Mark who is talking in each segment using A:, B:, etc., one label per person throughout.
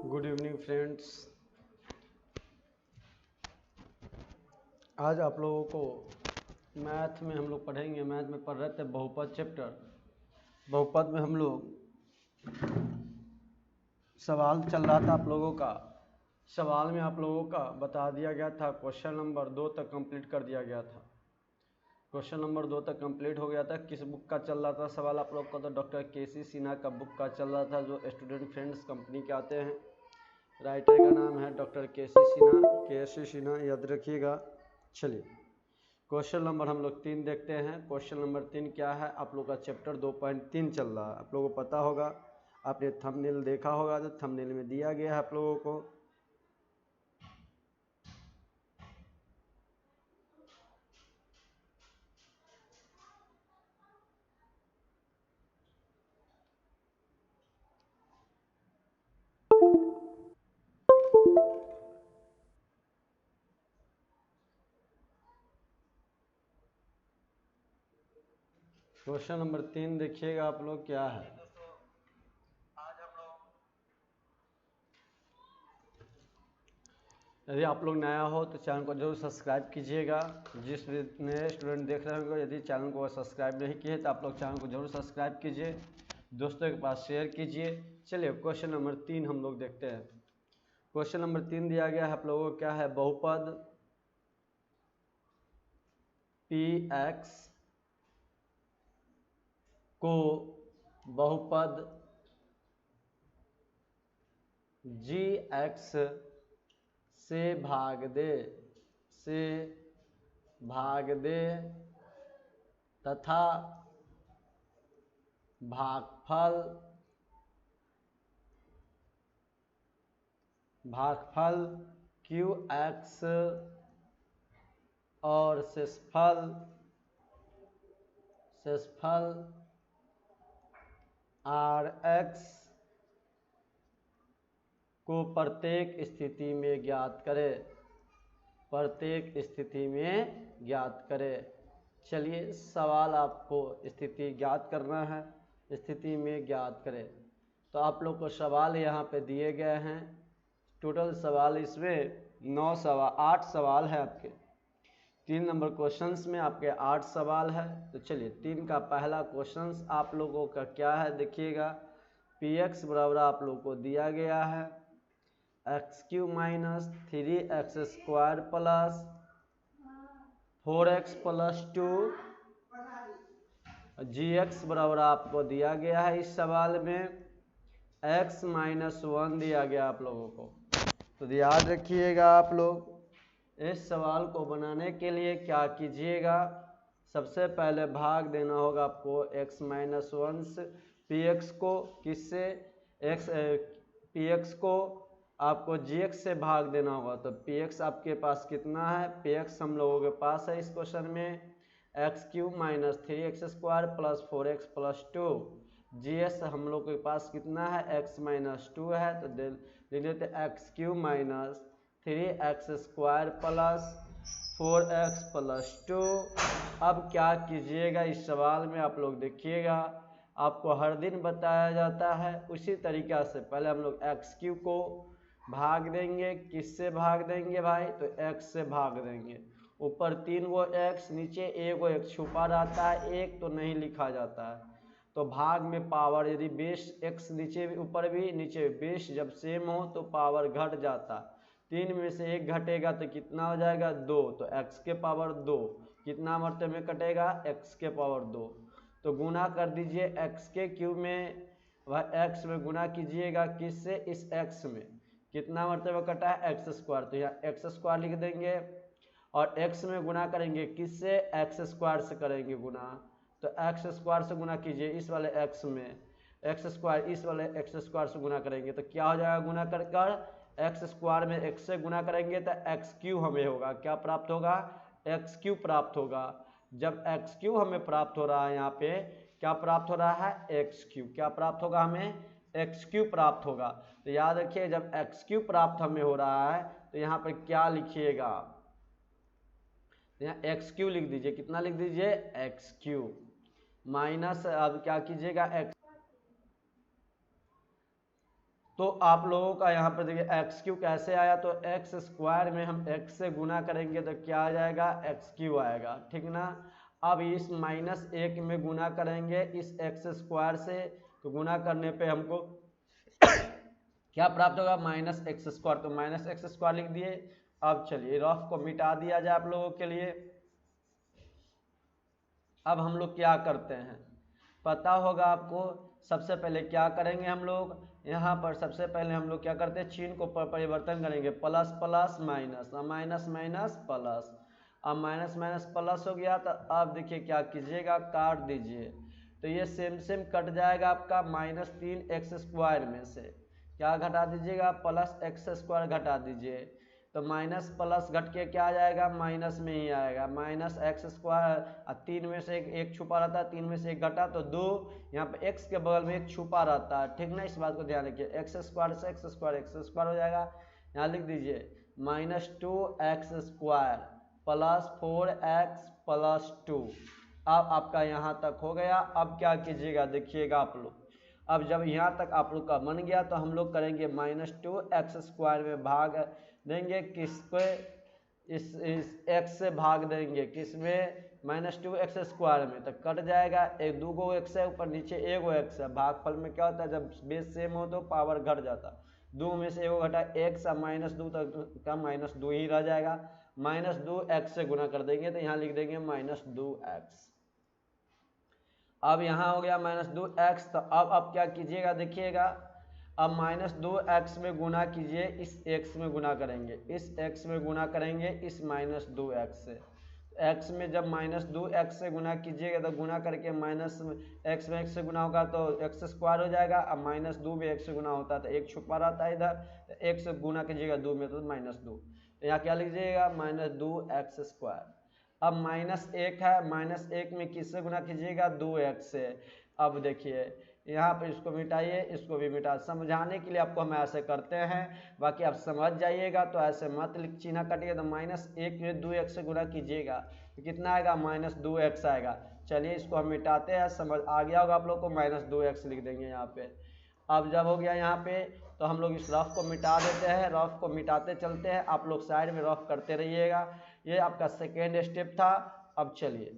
A: Good evening friends. आज आप लोगों को मैथ में हम लोग पढ़ेंगे। मैथ में पढ़ रहे थे बहुपद चैप्टर। बहुपद में हम लोग सवाल चल रहा था आप लोगों का। सवाल में आप लोगों का बता दिया गया था, क्वेश्चन नंबर 2 तक कंप्लीट कर दिया गया था। क्वेश्चन नंबर 2 तक कंप्लीट हो गया था। किस बुक का चल रहा था सवाल आप लोग का? तो डॉक्टर के.सी. सिन्हा का बुक का चल रहा था, जो स्टूडेंट फ्रेंड्स कंपनी के आते हैं। राइटर का नाम है डॉक्टर के.सी. सिन्हा, याद रखिएगा। चलिए क्वेश्चन नंबर हम लोग 3 देखते हैं। क्वेश्चन नंबर 3 क्या है? आप लोग का चैप्टर 2.3 चल रहा है। आप लोगों को पता होगा, आपने थंबनेल देखा होगा, तो थंबनेल में दिया गया है आप लोगों को। क्वेश्चन नंबर 3 देखिएगा आप लोग क्या है। यदि आप लोग नया हो तो चैनल को जरूर सब्सक्राइब कीजिएगा। जिस भी नए स्टूडेंट देख रहे होंगे, यदि चैनल को सब्सक्राइब नहीं किए तो आप लोग चैनल को जरूर सब्सक्राइब कीजिए, दोस्तों के पास शेयर कीजिए। चलिए क्वेश्चन नंबर 3 हम लोग देखते हैं। क्वेश्चन नंबर 3 दिया गया है आप लोगों को क्या है? बहुपद px को बहुपद gx से भाग दे तथा भागफल qx और शेषफल rx को प्रत्येक स्थिति में ज्ञात करे। चलिए सवाल आपको स्थिति ज्ञात करना है, स्थिति में ज्ञात करें। तो आप लोग को सवाल यहाँ पे दिए गए हैं। टोटल सवाल इसमें 8 सवाल है आपके। 3 नंबर क्वेश्चंस में आपके 8 सवाल है। तो चलिए 3 का पहला क्वेश्चंस आप लोगों का क्या है देखिएगा। px बराबर आप लोग को दिया गया है x³ minus 3x² plus 4x plus 2 gx बराबर आपको दिया गया है इस सवाल में x माइनस 1 दिया गया आप लोगों को। तो याद रखिएगा आप लोग, इस सवाल को बनाने के लिए क्या कीजिएगा, सबसे पहले भाग देना होगा आपको x माइनस 1 से px को। किससे? px को आपको gx से भाग देना होगा। तो px आपके पास कितना है? px हम लोगों के पास है इस क्वेश्चन में x³ minus 3x² plus 4x plus 2। gx हम लोग के पास कितना है? x माइनस 2 है। तो ले लेते x³ minus 3x² plus 4x plus 2। अब क्या कीजिएगा इस सवाल में आप लोग देखिएगा, आपको हर दिन बताया जाता है उसी तरीक़ा से। पहले हम लोग x³ को भाग देंगे। किससे भाग देंगे भाई? तो x से भाग देंगे। ऊपर 3 गो x, नीचे 1 गो x छुपा रहता है, 1 तो नहीं लिखा जाता है। तो भाग में पावर, यदि बेस x नीचे ऊपर भी नीचे बेस जब सेम हो तो पावर घट जाता। 3 में से 1 घटेगा तो कितना हो जाएगा? 2। तो x के पावर 2 कितना मरतबे में कटेगा? x के पावर 2। तो गुना कर दीजिए x के क्यूब में, वह x में गुना कीजिएगा। किससे? इस x में कितना मरतबे कटा है? x²। तो यहाँ x² लिख देंगे और x में गुना करेंगे। किससे? x² से करेंगे गुना। तो x² से गुना कीजिए इस वाले x में, x² इस वाले x² से गुना करेंगे तो क्या हो जाएगा? गुना कर x² में x से गुना करेंगे तो x³ हमें होगा। क्या प्राप्त होगा? x³ प्राप्त होगा। जब x³ हमें प्राप्त हो रहा है, यहाँ पे क्या प्राप्त हो रहा है? x³। क्या प्राप्त होगा? हमें x³ प्राप्त होगा। तो याद रखिए, जब x³ प्राप्त हमें हो रहा है तो यहाँ पर क्या लिखिएगा? यहाँ x³ लिख दीजिए। कितना लिख दीजिए? x³ माइनस, अब क्या कीजिएगा? x तो आप लोगों का यहाँ पर देखिए एक्स क्यू कैसे आया, तो एक्स स्क्वायर में हम एक्स से गुना करेंगे तो क्या आ जाएगा, एक्स क्यू आएगा, ठीक ना। अब इस -1 में गुना करेंगे इस एक्स स्क्वायर से, तो गुना करने पे हमको क्या प्राप्त होगा, -x स्क्वायर, तो -x स्क्वायर लिख दिए। अब चलिए रफ को मिटा दिया जाए आप लोगों के लिए। अब हम लोग क्या करते हैं, पता होगा आपको। सबसे पहले क्या करेंगे हम लोग, यहाँ पर सबसे पहले हम लोग क्या करते हैं, चिन्ह को परिवर्तन करेंगे, plus plus minus, minus minus plus. अब माइनस माइनस प्लस हो गया, तो अब देखिए क्या कीजिएगा, काट दीजिए, तो ये सेम सेम कट जाएगा आपका -3x² में से। क्या घटा दीजिएगा, प्लस एक्स स्क्वायर घटा दीजिए, तो माइनस प्लस घट के क्या आ जाएगा, माइनस में ही आएगा, -x²। 3 में से एक छुपा रहता है, 3 में से एक घटा तो 2, यहाँ पे x के बगल में एक छुपा रहता है, ठीक ना। इस बात को ध्यान रखिए, x² से x² हो जाएगा। यहाँ लिख दीजिए -2x² प्लस 4x प्लस 2। अब आपका यहाँ तक हो गया। अब क्या कीजिएगा, देखिएगा आप लोग, अब जब यहाँ तक आप लोग का बन गया तो हम लोग करेंगे -2x² में भाग देंगे किसको, इस x से भाग देंगे किसमें, -2x² में, तो कट जाएगा, एक 2 गो x है ऊपर नीचे 1 गो x है। भागफल में क्या होता है, जब बेस सेम हो तो पावर घट जाता, 2 में से 1 गो घटा x, -2 तक का -2 ही रह जाएगा। -2x से गुना कर देंगे तो यहाँ लिख देंगे -2x। अब यहाँ हो गया -2x, तो अब क्या कीजिएगा, देखिएगा, अब -2x में गुना कीजिए, इस x में गुना करेंगे, इस x में गुना करेंगे इस -2x से। x में जब -2x से गुना कीजिएगा तो गुना करके -x में x से गुना होगा तो x² हो जाएगा। अब -2 में x से गुना होता है तो एक छुपा रहता है इधर, तो x से गुना कीजिएगा 2 में तो -2, तो यहाँ क्या लीजिएगा, -2x²। अब -1 है, -1 में किससे गुना कीजिएगा, 2x से। अब देखिए यहाँ पर इसको मिटाइए, इसको भी मिटा, समझाने के लिए आपको हम ऐसे करते हैं, बाकी आप समझ जाइएगा तो ऐसे मत चिन्ह कटिए। तो -1 में 2x से गुना कीजिएगा तो कितना आएगा, -2x आएगा। चलिए इसको हम मिटाते हैं, समझ आ गया होगा आप लोग को, -2x लिख देंगे यहाँ पे। अब जब हो गया यहाँ पे तो हम लोग इस रफ को मिटा देते हैं, रफ को मिटाते चलते हैं, आप लोग साइड में रफ करते रहिएगा। ये आपका सेकेंड स्टेप था। अब चलिए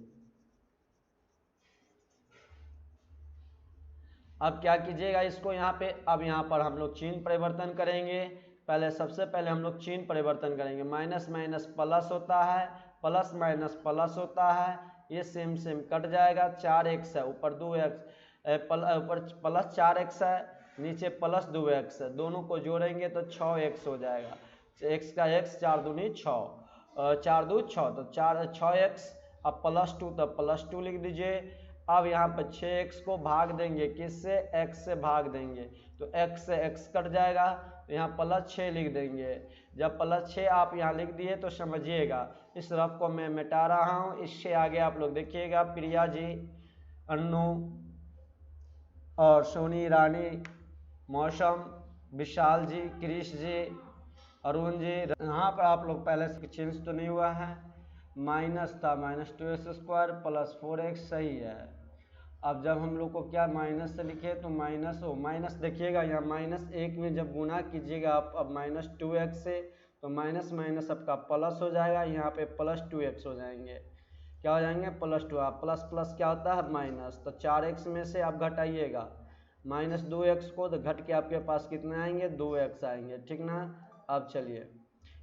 A: अब क्या कीजिएगा इसको यहाँ पे, अब यहाँ पर हम लोग चिन्ह परिवर्तन करेंगे। पहले सबसे पहले हम लोग चिन्ह परिवर्तन करेंगे, माइनस माइनस प्लस होता है, प्लस माइनस प्लस होता है, ये सेम सेम कट जाएगा। 4x है, ऊपर 2x, ऊपर प्लस 4x है, नीचे प्लस 2x है, दोनों को जोड़ेंगे तो 6x हो जाएगा। x का x, 4 दूनी 6, 4 2 6, तो 6x। अब +2 तो +2 लिख दीजिए। अब यहाँ पर 6x को भाग देंगे किससे, x से भाग देंगे, तो x से x कट जाएगा, तो यहाँ +6 लिख देंगे। जब +6 आप यहाँ लिख दिए तो समझिएगा, इस रफ को मैं मिटा रहा हूँ। इससे आगे आप लोग देखिएगा, प्रिया जी, अन्नू और सोनी रानी, मौसम, विशाल जी, कृष जी, अरुण जी, यहाँ पर आप लोग पहले से चेंज तो नहीं हुआ है, माइनस था, -2x² प्लस 4x सही है। अब जब हम लोग को क्या माइनस से लिखे तो माइनस हो, माइनस देखिएगा यहाँ -1 में जब गुना कीजिएगा आप अब -2x से, तो माइनस माइनस आपका प्लस हो जाएगा, यहाँ पे +2x हो जाएंगे, क्या हो जाएंगे, +2। आप प्लस प्लस क्या होता है, माइनस, तो 4x में से आप घटाइएगा -2x को, तो घट के आपके पास कितने आएंगे, 2x आएंगे, ठीक ना। अब चलिए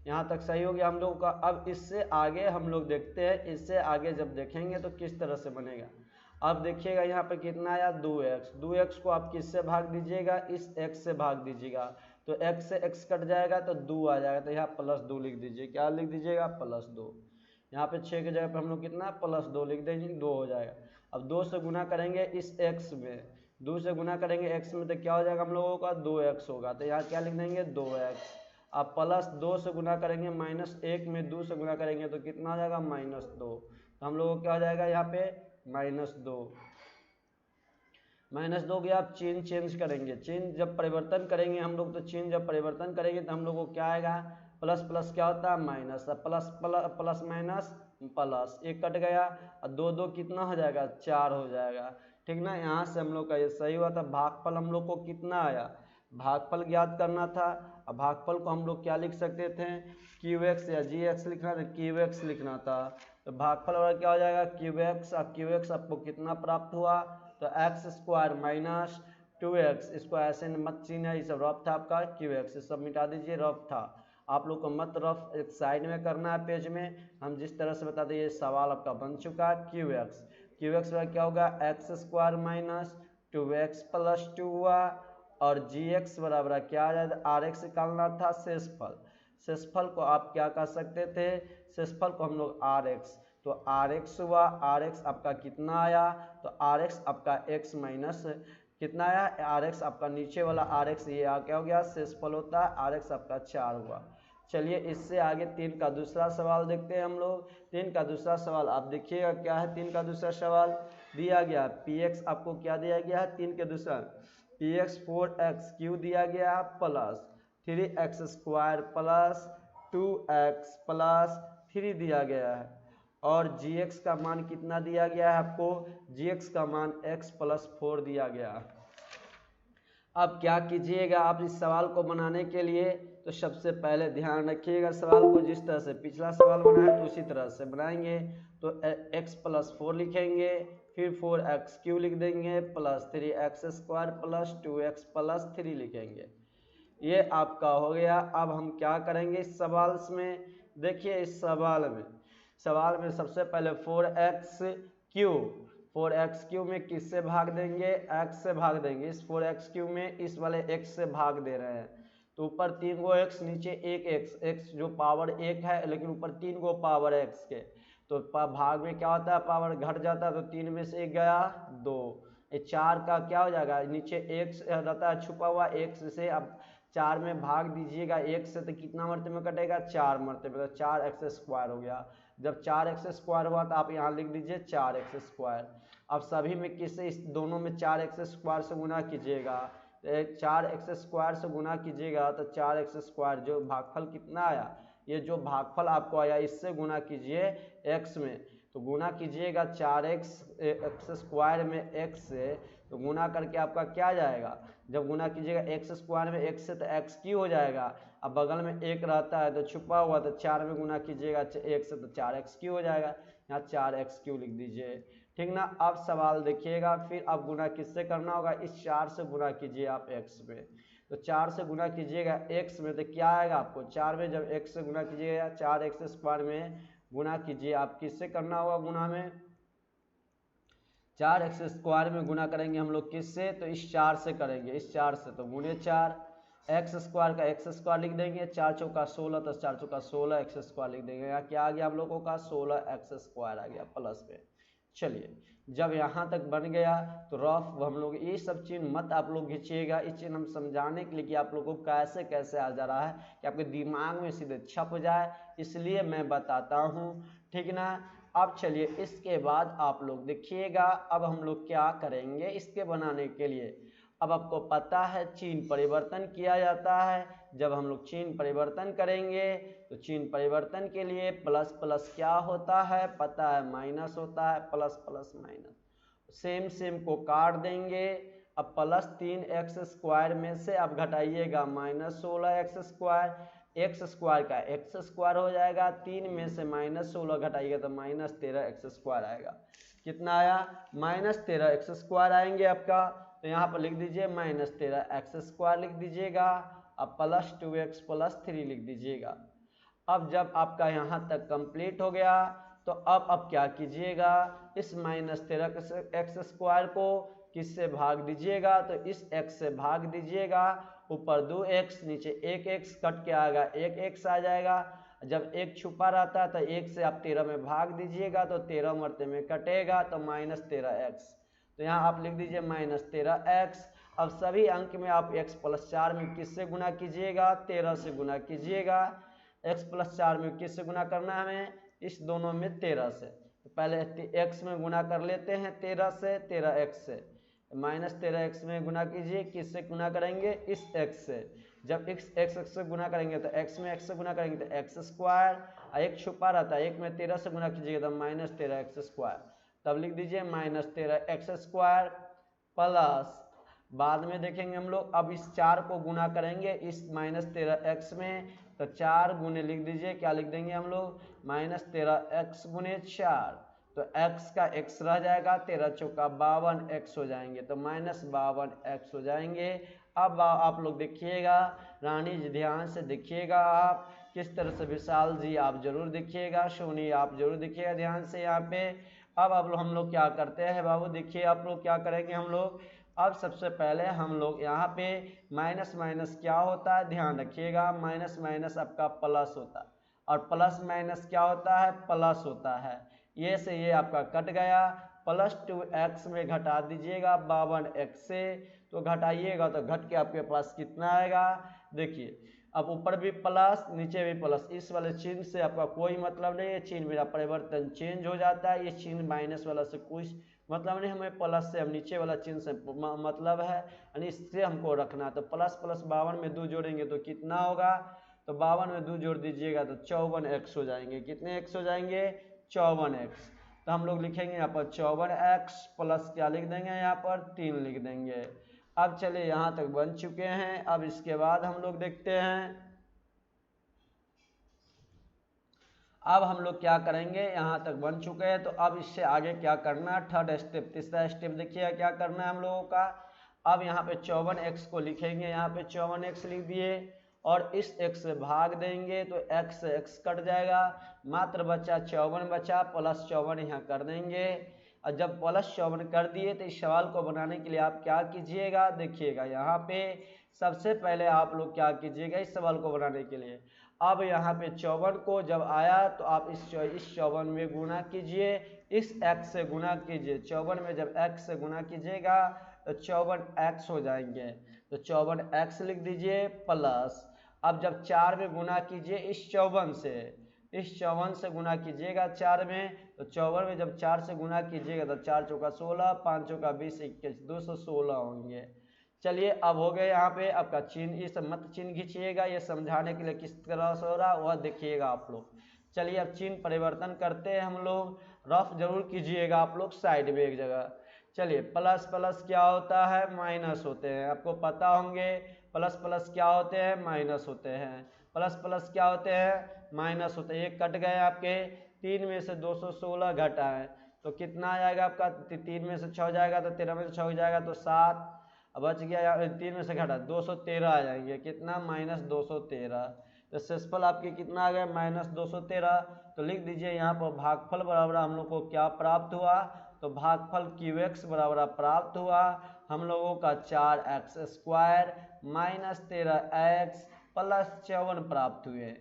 A: यहाँ तक सही हो गया हम लोग का। अब इससे आगे हम लोग देखते हैं, इससे आगे जब देखेंगे तो किस तरह से बनेगा। अब देखिएगा यहाँ पे कितना आया, 2x, 2x को आप किससे भाग दीजिएगा, इस x से भाग दीजिएगा, तो x से x कट जाएगा तो 2 आ जाएगा, तो यहाँ +2 लिख दीजिए, क्या लिख दीजिएगा, +2। यहाँ पे 6 की जगह पर हम लोग कितना +2 लिख देंगे, 2 हो जाएगा। अब 2 से गुना करेंगे इस x में, 2 से गुना करेंगे x में, तो क्या हो जाएगा हम लोगों का, 2x होगा, तो यहाँ क्या लिख देंगे, 2x। अब +2 से गुना करेंगे, -1 में 2 से गुना करेंगे तो कितना हो जाएगा, -2, तो हम लोगों को क्या हो जाएगा यहाँ पे, -2 गया। आप चिन्ह चेंज करेंगे, चिन्ह जब परिवर्तन करेंगे हम लोग, तो चिन्ह जब परिवर्तन करेंगे तो हम लोग को क्या आएगा, प्लस प्लस क्या होता है, minus, plus plus minus plus, एक कट गया, और 2 2 कितना हो जाएगा, 4 हो जाएगा, ठीक ना। यहाँ से हम लोग का ये सही हुआ था। भागफल हम लोग को कितना आया, भागफल ज्ञात करना था। अब भागफल को हम लोग क्या लिख सकते थे, क्यू एक्स या जी एक्स लिखना था, क्यू एक्स लिखना था। तो भागफल वाला क्या हो जाएगा, क्यू एक्स। अब क्यू एक्स आपको कितना प्राप्त हुआ, तो एक्स स्क्वायर माइनस 2x, इसको ऐसे मत चीना, ये सब रफ था आपका क्यू एक्स, सब मिटा दीजिए, रफ था। आप लोग को मत रफ एक साइड में करना है पेज में, हम जिस तरह से बताते हैं ये सवाल आपका बन चुका है। क्यू एक्स क्या होगा, x square minus 2x plus 2 हुआ, और जी एक्स बराबर क्या आ जाएगा, आर एक्स निकालना था शेषफल। शेषफल को आप क्या कर सकते थे, शेषफल को हम लोग आर एक्स, तो आर एक्स हुआ, आर एक्स आपका कितना आया, तो आर एक्स आपका एक्स माइनस कितना आया, आर एक्स आपका नीचे वाला आर एक्स, ये आ क्या हो गया, शेषफल होता है, आर एक्स आपका 4 हुआ। चलिए इससे आगे 3 का दूसरा सवाल देखते हैं हम लोग। 3 का दूसरा सवाल आप देखिएगा क्या है। 3 का दूसरा सवाल दिया गया पी एक्स, आपको क्या दिया गया है, 3 के दूसरा पी एक्स 4x क्यू दिया गया है plus 3x square plus 2x plus 3 दिया गया है, और gx का मान कितना दिया गया है आपको, gx का मान x प्लस 4 दिया गया है। अब क्या कीजिएगा आप इस सवाल को बनाने के लिए, तो सबसे पहले ध्यान रखिएगा सवाल को जिस तरह से पिछला सवाल बना है तो उसी तरह से बनाएंगे। तो x प्लस 4 लिखेंगे, फिर 4x क्यू लिख देंगे plus 3x square plus 2x plus 3 लिखेंगे। ये आपका हो गया। अब हम क्या करेंगे इस सवाल में, देखिए इस सवाल में सबसे पहले 4x क्यू में किससे भाग देंगे, x से भाग देंगे। इस 4x क्यू में इस वाले x से भाग दे रहे हैं, तो ऊपर 3 गो x नीचे एक x जो पावर 1 है, लेकिन ऊपर 3 गो पावर x के, तो भाग में क्या होता है, पावर घट जाता है, तो 3 में से 1 गया 2, 4 का क्या हो जाएगा, नीचे 1 रहता है छुपा हुआ, 1 से अब 4 में भाग दीजिएगा 1 से, तो कितना मरते में कटेगा, 4 मरते में, तो 4x स्क्वायर हो गया। जब 4x स्क्वायर हुआ तो आप यहाँ लिख दीजिए 4x स्क्वायर। अब सभी में किससे, इस दोनों में 4x स्क्वायर से गुना कीजिएगा, 4x स्क्वायर से गुना कीजिएगा तो 4x स्क्वायर जो भागफल कितना आया, ये जो भागफल आपको आया इससे गुना कीजिए x में, तो गुना कीजिएगा 4x स्क्वायर में x से, तो गुना करके आपका क्या जाएगा, जब गुना कीजिएगा x स्क्वायर में x से तो x क्यू हो जाएगा। अब बगल में 1 रहता है तो छुपा हुआ, तो 4 में गुना कीजिएगा 1 से तो 4x क्यू हो जाएगा, यहाँ 4x क्यू लिख दीजिए, ठीक ना। अब सवाल देखिएगा, फिर अब गुना किससे करना होगा, इस 4 से गुना कीजिए आप x में, तो 4 से गुना कीजिएगा x में, तो क्या आएगा आपको, 4 में जब x से गुना कीजिएगा 4x स्क्वायर में गुना कीजिए, आप किससे करना होगा गुना में, 4x स्क्वायर में गुना करेंगे हम लोग किससे, तो इस 4 से करेंगे, इस 4 से, तो गुणे 4 x स्क्वायर का x स्क्वायर लिख देंगे, 4 चौका 16, तो 4 चौका 16 x स्क्वायर लिख देंगे, यहाँ क्या आ गया हम लोगों का 16x स्क्वायर आ गया प्लस में। चलिए जब यहाँ तक बन गया तो रफ हम लोग ये सब चीज़ मत आप लोग खींचिएगा, इस चीज़ हम समझाने के लिए कि आप लोगों को कैसे कैसे आ जा रहा है कि आपके दिमाग में सीधे छप जाए, इसलिए मैं बताता हूँ, ठीक ना। अब चलिए इसके बाद आप लोग देखिएगा, अब हम लोग क्या करेंगे इसके बनाने के लिए। अब आपको पता है चिन्ह परिवर्तन किया जाता है, जब हम लोग चिन्ह परिवर्तन करेंगे तो चिन्ह परिवर्तन के लिए प्लस प्लस क्या होता है पता है, माइनस होता है, प्लस प्लस माइनस, सेम को काट देंगे। अब प्लस 3x स्क्वायर में से आप घटाइएगा minus 16x square, x square का एक्स स्क्वायर हो जाएगा, 3 में से माइनस 16 घटाइएगा तो माइनस 13x स्क्वायर आएगा, कितना आया, माइनस 13x स्क्वायर आएंगे आपका, तो यहाँ पर लिख दीजिए माइनस 13x स्क्वायर लिख दीजिएगा, अब प्लस 2x प्लस 3 लिख दीजिएगा। अब जब आपका यहाँ तक कंप्लीट हो गया तो अब क्या कीजिएगा, इस माइनस 13x स्क्वायर को किससे भाग दीजिएगा, तो इस x से भाग दीजिएगा, ऊपर 2x नीचे 1x कट के आएगा 1x आ जाएगा, जब 1 छुपा रहता है तो 1 से आप 13 में भाग दीजिएगा तो 13 मरते में कटेगा तो माइनस 13x, तो यहाँ आप लिख दीजिए माइनस 13x। अब सभी अंक में आप x प्लस 4 में किससे गुना कीजिएगा, 13 से गुना कीजिएगा, x प्लस 4 में किससे गुना करना है हमें, इस दोनों में 13 से, तो पहले x में गुना कर लेते हैं 13 से, 13x से, माइनस 13x में गुना कीजिए, किससे गुना करेंगे, इस x से, जब x से गुना करेंगे तो x में x से गुना करेंगे तो x स्क्वायर, एक छुपा रहता है, एक में 13 से गुना कीजिएगा तो माइनस 13x स्क्वायर, तब लिख दीजिए माइनस 13x स्क्वायर प्लस बाद में देखेंगे हम लोग। अब इस 4 को गुना करेंगे इस -13x में, तो 4 गुने लिख दीजिए, क्या लिख देंगे हम लोग, -13x गुने 4, तो x का x रह जाएगा, 13 चौका 52 x हो जाएंगे, तो -52x हो जाएंगे। अब आप लोग देखिएगा, रानी जी ध्यान से देखिएगा, आप किस तरह से, विशाल जी आप जरूर देखिएगा, सोनी आप जरूर देखिएगा ध्यान से यहाँ पे। अब हम लोग क्या करते हैं बाबू, देखिए आप लोग क्या करेंगे हम लोग। अब सबसे पहले हम लोग यहाँ पे माइनस माइनस क्या होता है, ध्यान रखिएगा, माइनस माइनस आपका प्लस होता है, और प्लस माइनस क्या होता है, प्लस होता है। ये से ये आपका कट गया, +2x में घटा दीजिएगा 52x से, तो घटाइएगा तो घट के आपके पास कितना आएगा, देखिए अब ऊपर भी प्लस नीचे भी प्लस, इस वाले चिन्ह से आपका कोई मतलब नहीं है, चिन्ह मेरा परिवर्तन चेंज हो जाता है, ये चिन्ह माइनस वाला से कुछ मतलब नहीं, हमें प्लस से, हम नीचे वाला चिन्ह से मतलब है, यानी इससे हमको रखना। तो प्लस प्लस 52 में 2 जोड़ेंगे तो कितना होगा, तो 52 में 2 जोड़ दीजिएगा तो 54x हो जाएंगे, कितने x हो जाएंगे, 54x। तो हम लोग लिखेंगे यहाँ पर 54x प्लस क्या लिख देंगे, यहाँ पर 3 लिख देंगे। अब चलिए यहाँ तक बन चुके हैं। अब इसके बाद हम लोग देखते हैं, अब हम लोग क्या करेंगे, यहाँ तक बन चुके हैं, तो अब इससे आगे क्या करना है, थर्ड स्टेप, तीसरा स्टेप देखिए क्या करना है हम लोगों का। अब यहाँ पे 54x को लिखेंगे, यहाँ पे 54x लिख दिए, और इस x से भाग देंगे तो x से x कट जाएगा, मात्र बचा 54 बचा, +54 यहाँ कर देंगे। और जब +54 कर दिए तो इस सवाल को बनाने के लिए आप क्या कीजिएगा, देखिएगा यहाँ पे सबसे पहले आप लोग क्या कीजिएगा इस सवाल को बनाने के लिए। अब यहाँ पे 54 को जब आया तो आप इस 54 में गुना कीजिए, इस x से गुना कीजिए, 54 में जब x से गुना कीजिएगा तो 54x हो जाएंगे, तो 54x लिख दीजिए प्लस। अब जब 4 में गुना कीजिए इस 54 से, इस 54 से गुना कीजिएगा 4 में, तो 54 में जब 4 से गुना कीजिएगा तो 4 चौका 16, 5 चौका 20, 21, 216 होंगे। चलिए अब हो गए यहाँ पे आपका चिन्ह, इस मत चिन्ह खींचिएगा, ये समझाने के लिए किस तरह से हो रहा है वह देखिएगा आप लोग। चलिए अब चिन्ह परिवर्तन करते हैं हम लोग, रफ जरूर कीजिएगा आप लोग साइड में एक जगह। चलिए प्लस प्लस क्या होता है, माइनस होते हैं, आपको पता होंगे, प्लस प्लस क्या होते हैं, माइनस होते हैं, प्लस प्लस क्या होते हैं, माइनस होते हैं। ये कट गए आपके, 3 में से 216 घटा है तो कितना आ जाएगा आपका, 3 में से 6 जाएगा तो 13 में से 6 जाएगा तो 7, बच गया 3 में से घटा 213 आ जाएंगे, कितना, -213। तो शेषफल आपके कितना आ गया, -213। तो लिख दीजिए यहाँ पर भागफल बराबर हम लोग को क्या प्राप्त हुआ, तो भागफल QX बराबर प्राप्त हुआ हम लोगों का 4x स्क्वायर -13x + 54 प्राप्त हुए।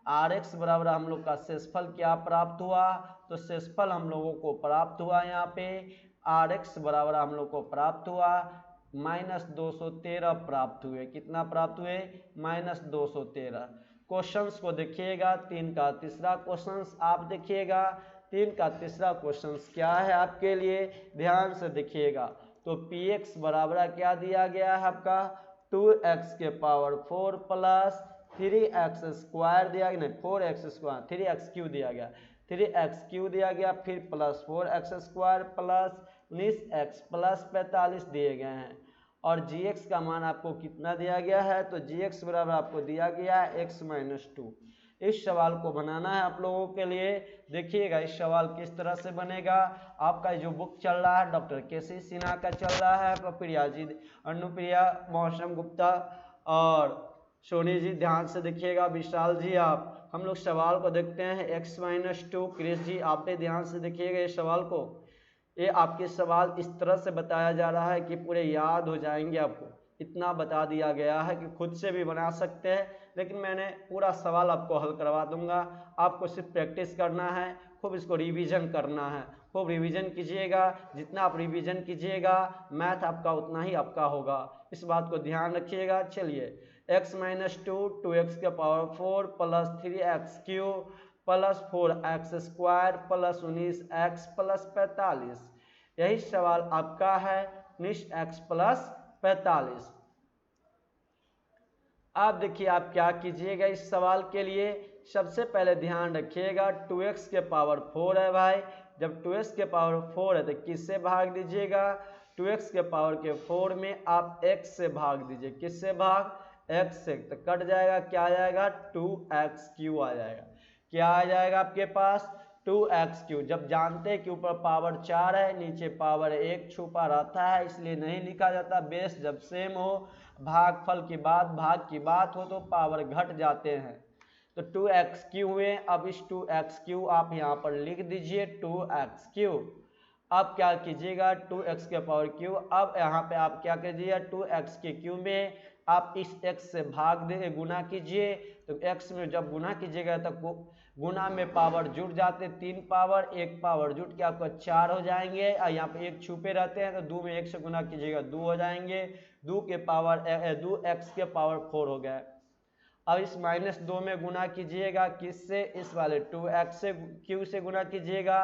A: RX बराबर हम लोग का शेषफल क्या प्राप्त हुआ, तो शेषफल हम लोगों को प्राप्त हुआ यहाँ पे RX बराबर हम लोग को प्राप्त हुआ -213 प्राप्त हुए, कितना प्राप्त हुए, -213। क्वेश्चंस को देखिएगा, 3 का तीसरा क्वेश्चंस आप देखिएगा, 3 का तीसरा क्वेश्चंस क्या है आपके लिए, ध्यान से देखिएगा। तो px बराबर क्या दिया गया है आपका, 2x के पावर 4 प्लस 3x स्क्वायर दिया गया, नहीं 4x स्क्वायर, 3x³ दिया गया, 3x³ दिया गया, फिर plus 4x square plus 19x plus 45 दिए गए हैं। और gx का मान आपको कितना दिया गया है, तो gx बराबर आपको दिया गया है x-2। इस सवाल को बनाना है आप लोगों के लिए, देखिएगा इस सवाल किस तरह से बनेगा। आपका जो बुक चल रहा है डॉक्टर केसी सिन्हा का चल रहा है, प्रिया जी, अनुप्रिया, मौसम गुप्ता और सोनी जी ध्यान से देखिएगा, विशाल जी आप, हम लोग सवाल को देखते हैं x-2। क्रिस जी आप भी ध्यान से देखिएगा इस सवाल को, ये आपके सवाल इस तरह से बताया जा रहा है कि पूरे याद हो जाएंगे आपको, इतना बता दिया गया है कि खुद से भी बना सकते हैं, लेकिन मैंने पूरा सवाल आपको हल करवा दूंगा, आपको सिर्फ प्रैक्टिस करना है, खूब इसको रिवीजन करना है, खूब रिवीजन कीजिएगा, जितना आप रिवीजन कीजिएगा मैथ आपका उतना ही आपका होगा, इस बात को ध्यान रखिएगा। चलिए x-2 2x के power 4 plus 3x³ plus 4x square plus 19x plus 45, यही सवाल आपका है, 19x प्लस 45। आप देखिए आप क्या कीजिएगा इस सवाल के लिए, सबसे पहले ध्यान रखिएगा 2x के पावर 4 है भाई, जब 2x के पावर 4 है तो किससे भाग दीजिएगा, 2x के पावर के 4 में आप x से भाग दीजिए। किससे भाग? x से। तो कट जाएगा, क्या आ जाएगा? 2x³ आ जाएगा। क्या आ जाएगा आपके पास? 2x³। जब जानते हैं कि ऊपर पावर 4 है, नीचे पावर 1 छुपा रहता है, इसलिए नहीं लिखा जाता। बेस जब सेम हो, भागफल की बात, भाग की बात हो, तो पावर घट जाते हैं। तो 2x³ हुए। अब इस 2x³ आप यहाँ पर लिख दीजिए 2x³। अब क्या कीजिएगा? 2x के पावर क्यूब। अब यहाँ पे आप क्या कीजिएगा? 2x के क्यूब में आप इस x से भाग दे गुना कीजिए। तो x में जब गुना कीजिएगा तो गुना में पावर जुड़ जाते, 3 पावर, 1 पावर जुट के आपका 4 हो जाएंगे। और यहाँ पे 1 छुपे रहते हैं, तो 2 में 1 से गुना कीजिएगा 2 हो जाएंगे। 2x के पावर 4 हो गया। अब इस -2 में गुना कीजिएगा, किससे? इस वाले 2x से क्यू से गुना कीजिएगा।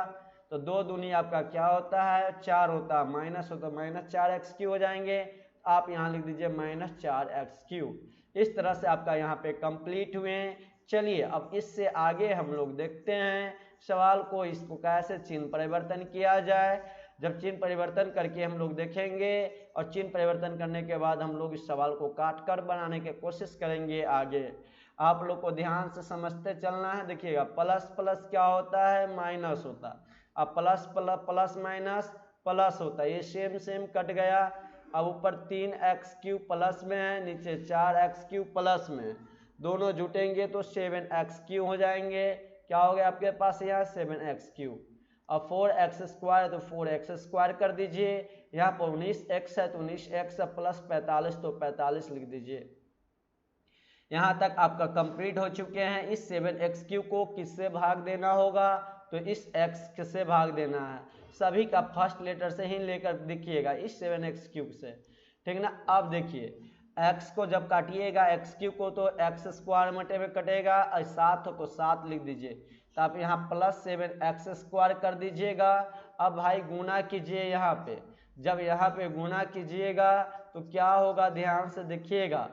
A: तो 2 दूनी आपका क्या होता है? 4 होता है। माइनस हो तो -4x³ हो जाएंगे। आप यहाँ लिख दीजिए -4x³। इस तरह से आपका यहाँ पे कंप्लीट हुए। चलिए अब इससे आगे हम लोग देखते हैं सवाल को, इसको कैसे चिन्ह परिवर्तन किया जाए। जब चिन्ह परिवर्तन करके हम लोग देखेंगे और चिन्ह परिवर्तन करने के बाद हम लोग इस सवाल को काट कर बनाने की कोशिश करेंगे आगे। आप लोग को ध्यान से समझते चलना है। देखिएगा, प्लस प्लस क्या होता है? माइनस होता है। अब plus plus plus minus plus होता है, ये सेम सेम कट गया। अब ऊपर 3x³ प्लस में है, नीचे 4x³ प्लस में है, दोनों जुटेंगे तो 7x³ हो जाएंगे। क्या हो गया आपके पास? यहाँ 7x³। अब 4x² है तो 4x² कर दीजिए। यहाँ पर 19x है तो 19x प्लस 45 तो 45 लिख दीजिए। यहाँ तक आपका कंप्लीट हो चुके हैं। इस 7x³ को किससे भाग देना होगा? तो इस x से भाग देना है। सभी का फर्स्ट लेटर से ही लेकर देखिएगा, इस 7x³ से, ठीक ना। अब देखिए x को जब काटिएगा x³ को तो x² मटे में कटेगा, और 7 हो तो 7 लिख दीजिए। तो आप यहाँ प्लस 7x² कर दीजिएगा। अब भाई गुना कीजिए यहाँ पे। जब यहाँ पे गुना कीजिएगा तो क्या होगा? ध्यान से देखिएगा,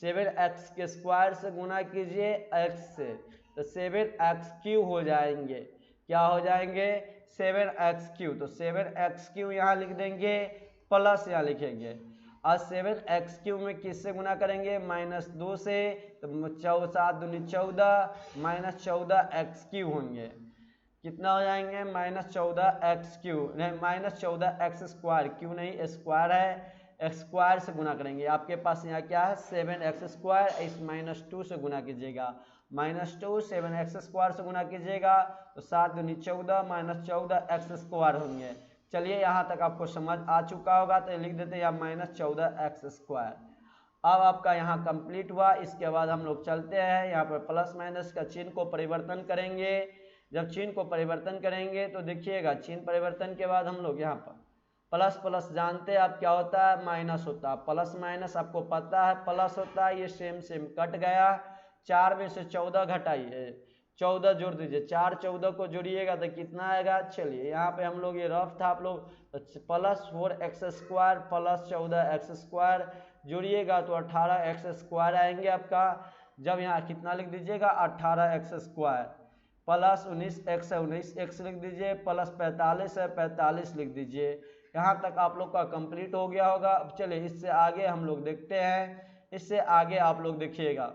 A: 7x² से गुना कीजिए x से, तो 7x³ हो जाएंगे। क्या हो जाएंगे? 7x³। तो 7x³ यहाँ लिख देंगे, प्लस यहाँ लिखेंगे। और 7x³ में किससे गुना करेंगे? -2 से, तो 7 दूनी 14, -14x³ होंगे। कितना हो जाएंगे? -14x³, नहीं -14x², क्यों नहीं, स्क्वायर है, स्क्वायर से गुना करेंगे। आपके पास यहाँ क्या है? 7x², इस -2 से गुना कीजिएगा। -2 7x² से गुना कीजिएगा तो 7 दूनी 14, -14x² होंगे। चलिए यहाँ तक आपको समझ आ चुका होगा, तो लिख देते हैं -14x²। अब आपका यहाँ कंप्लीट हुआ। इसके बाद हम लोग चलते हैं यहाँ पर प्लस माइनस का चिन्ह को परिवर्तन करेंगे। जब चिन्ह को परिवर्तन करेंगे तो देखिएगा, चिन्ह परिवर्तन के बाद हम लोग यहाँ पर प्लस प्लस जानते हैं आप क्या होता है? माइनस होता है। प्लस माइनस आपको पता है प्लस होता है, ये सेम सेम कट गया। 4 में से 14 घटाइए, 14 जोड़ दीजिए। 4 14 को जोड़िएगा तो कितना आएगा? चलिए यहाँ पे हम लोग, ये रफ था आप लोग, प्लस 4x² प्लस 14x² जोड़िएगा तो 18x² आएंगे आपका। जब यहाँ कितना लिख दीजिएगा? 18x² प्लस 19x है, 19x लिख दीजिए, प्लस 45 है, 45 लिख दीजिए। यहाँ तक आप लोग का कंप्लीट हो गया होगा। अब चलिए इससे आगे हम लोग देखते हैं। इससे आगे आप लोग देखिएगा,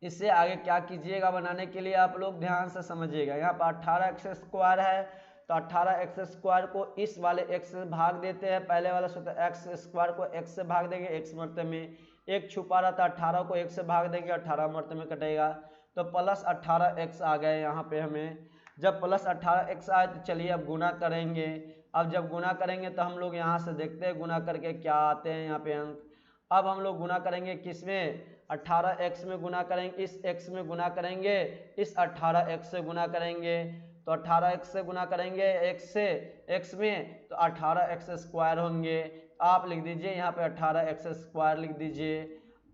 A: इससे आगे क्या कीजिएगा बनाने के लिए आप लोग ध्यान से समझिएगा। यहाँ पर 18x² है, तो 18x² को इस वाले x से भाग देते हैं। पहले वाला सूत्र x² को x से भाग देंगे, x मरते में 1 छुपा रहता, 18 को 1 से भाग देंगे, 18 मरते में कटेगा, तो प्लस 18x आ गए यहाँ पे हमें। जब प्लस 18x आए तो चलिए अब गुना करेंगे। अब जब गुना करेंगे तो हम लोग यहाँ से देखते हैं गुना करके क्या आते हैं यहाँ पे अंक। अब हम लोग गुना करेंगे किसमें? 18x में गुना करेंगे, इस x में गुना करेंगे, इस 18x से गुना करेंगे। तो 18x से गुना करेंगे x से x में, तो 18x² होंगे। आप लिख दीजिए यहाँ पे 18x² लिख दीजिए।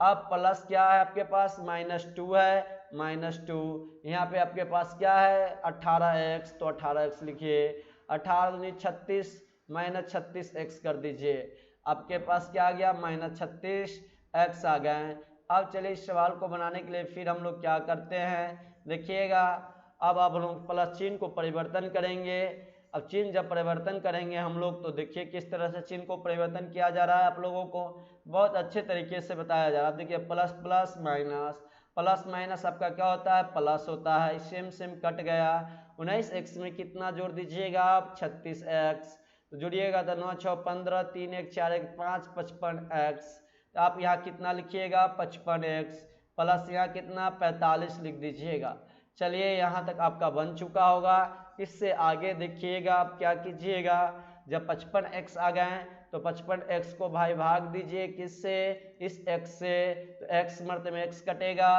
A: अब प्लस क्या है आपके पास? -2 है, -2। यहाँ पे आपके पास क्या है? 18x, तो 18x लिखिए। 18 दूनी 36, -36x कर दीजिए। आपके पास क्या आ गया? -36x आ गए। अब चलिए इस सवाल को बनाने के लिए फिर हम लोग क्या करते हैं देखिएगा। अब हम लोग प्लस चिन्ह को परिवर्तन करेंगे। अब चिन्ह जब परिवर्तन करेंगे हम लोग तो देखिए किस तरह से चिन्ह को परिवर्तन किया जा रहा है, आप लोगों को बहुत अच्छे तरीके से बताया जा रहा है। देखिए plus plus minus, plus minus आपका क्या होता है, प्लस होता है, सेम सेम कट गया। 19x में कितना जोड़ दीजिएगा आप, 36x, तो जोड़िएगा तो 9 6 15, 3 1 4 1 5, 55x। तो आप यहाँ कितना लिखिएगा, 55x, प्लस यहाँ कितना 45 लिख दीजिएगा। चलिए यहाँ तक आपका बन चुका होगा। इससे आगे देखिएगा आप क्या कीजिएगा, जब 55x आ गए तो 55x को भाई भाग दीजिए किससे, इस x से, तो x मरते में x कटेगा,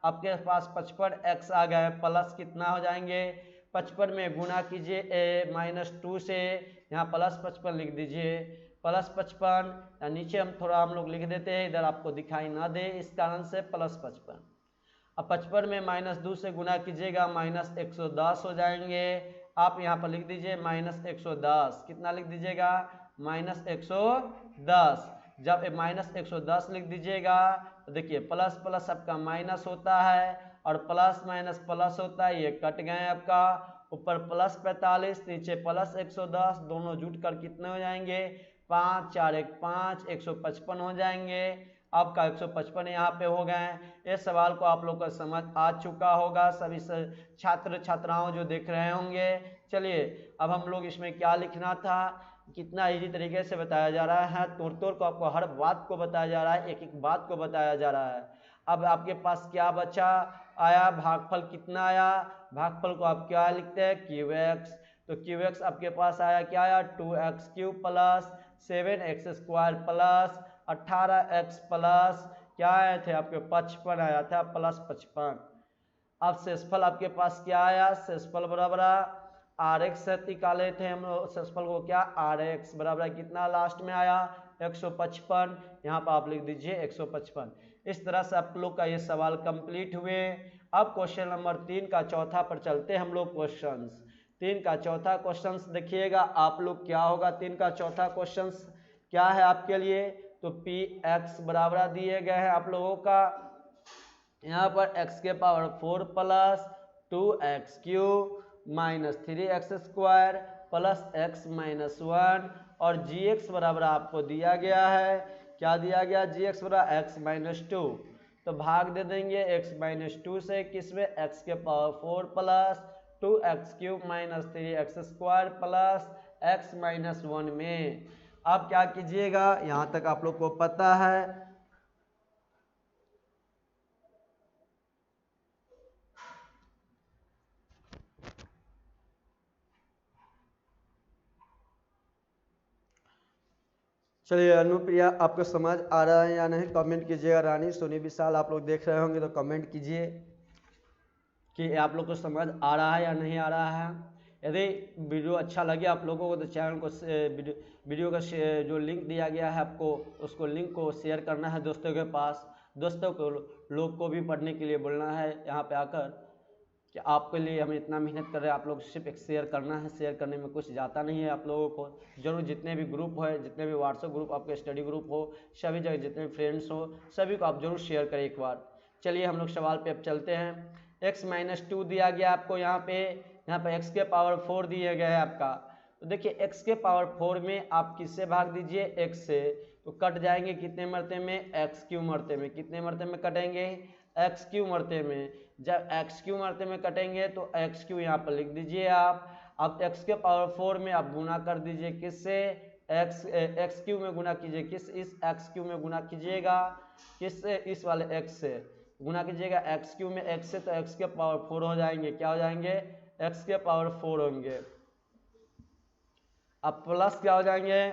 A: आपके पास 55x आ गए, प्लस कितना हो जाएंगे, 55 में गुना कीजिए -2 से, यहाँ प्लस 55 लिख दीजिए, प्लस 55, नीचे हम लोग लिख देते हैं, इधर आपको दिखाई ना दे इस कारण से प्लस 55। अब 55 में -2 से गुना कीजिएगा, -110 हो जाएंगे। आप यहाँ पर लिख दीजिए -110, कितना लिख दीजिएगा, -110। जब -110 लिख दीजिएगा तो देखिए प्लस प्लस आपका माइनस होता है और प्लस माइनस प्लस होता है, ये कट गए आपका, ऊपर प्लस 45 नीचे प्लस 110, दोनों जुट कर कितने हो जाएंगे, 5 4 1 5, 155 हो जाएंगे। आपका 155 यहाँ पे हो गए। इस सवाल को आप लोग को समझ आ चुका होगा सभी छात्र छात्राओं जो देख रहे होंगे। चलिए अब हम लोग इसमें क्या लिखना था, कितना इजी तरीके से बताया जा रहा है, तोड़ तोड़ को आपको हर बात को बताया जा रहा है, एक एक बात को बताया जा रहा है। अब आपके पास क्या बचा आया, भागफल कितना आया, भागफल को आप क्या लिखते हैं, QX, तो QX आपके पास आया क्या आया, 2x³ plus 7x² plus 18x plus क्या आए थे आपके 55 आया था, प्लस 55। अब शेषफल आपके पास क्या आया, शेषफल बराबर RX निकाले थे हम लोग, शेषफल को क्या, RX बराबर कितना लास्ट में आया, 155, यहाँ पर आप लिख दीजिए 155। इस तरह से आप लोग का ये सवाल कंप्लीट हुए। अब क्वेश्चन नंबर 3 का चौथा पर चलते हैं हम लोग। क्वेश्चंस 3 का चौथा क्वेश्चंस देखिएगा आप लोग क्या होगा। 3 का चौथा क्वेश्चंस क्या है आपके लिए, तो Px बराबर दिए गए हैं आप लोगों का, यहाँ पर x के power 4 plus 2x³ minus 3x² plus x minus 1 और gx बराबर आपको दिया गया है, क्या दिया गया, gx बराबर x माइनस 2, तो भाग दे देंगे x माइनस 2 से, किसमें, x के power 4 plus 2x³ minus 3x² plus x minus 1 में। अब क्या कीजिएगा, यहाँ तक आप लोग को पता है, चलिए अनुप्रिया आपको समझ आ रहा है या नहीं कमेंट कीजिएगा। रानी सोनी विशाल आप लोग देख रहे होंगे तो कमेंट कीजिए कि आप लोग को समझ आ रहा है या नहीं आ रहा है। यदि वीडियो अच्छा लगे आप लोगों को तो चैनल को वीडियो का जो लिंक दिया गया है आपको, उसको लिंक को शेयर करना है दोस्तों के पास, दोस्तों को लोग को भी पढ़ने के लिए बोलना है यहाँ पे आकर कि आपके लिए हम इतना मेहनत कर रहे हैं, आप लोग सिर्फ एक शेयर करना है, शेयर करने में कुछ जाता नहीं है आप लोगों को। जरूर जितने भी ग्रुप है, जितने भी व्हाट्सएप ग्रुप आपके स्टडी ग्रुप हो, सभी जगह जितने भी फ्रेंड्स हो, सभी को आप जरूर शेयर करें एक बार। चलिए हम लोग सवाल पे अब चलते हैं। x माइनस 2 दिया गया आपको, यहाँ पे x के पावर 4 दिए गए है आपका, तो देखिए x के पावर 4 में आप किससे भाग दीजिए, x से, तो कट जाएंगे कितने मरते में, x³ मरते में, कितने मरते में कटेंगे, x³ मरते में। जब x³ मरते में कटेंगे तो x³ यहाँ पर लिख दीजिए आप। अब x के पावर 4 में आप गुना कर दीजिए किससे, x³ में गुना कीजिए, किस, इस x³ में गुना कीजिएगा, किससे, इस वाले x से गुना कीजिएगा, x³ में x से, तो x के पावर 4 हो जाएंगे, क्या हो जाएंगे, x के पावर 4 होंगे। अब प्लस क्या हो जाएंगे,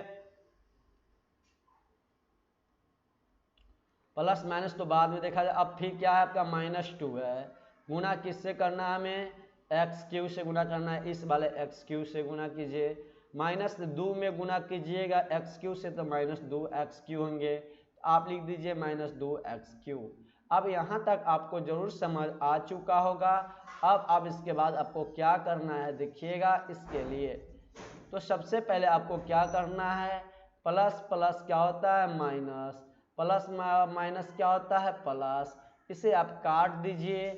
A: प्लस माइनस तो बाद में देखा जाए। अब फिर क्या है आपका -2 है, गुना किससे करना है हमें, x³ से गुना करना है, इस वाले x³ से गुना कीजिए, -2 में गुना कीजिएगा x³ से तो -2x³ होंगे, आप लिख दीजिए -2x³। अब यहाँ तक आपको जरूर समझ आ चुका होगा। अब इसके बाद आपको क्या करना है देखिएगा, इसके लिए तो सबसे पहले आपको क्या करना है, प्लस प्लस क्या होता है माइनस, प्लस माइनस क्या होता है प्लस, इसे आप काट दीजिए,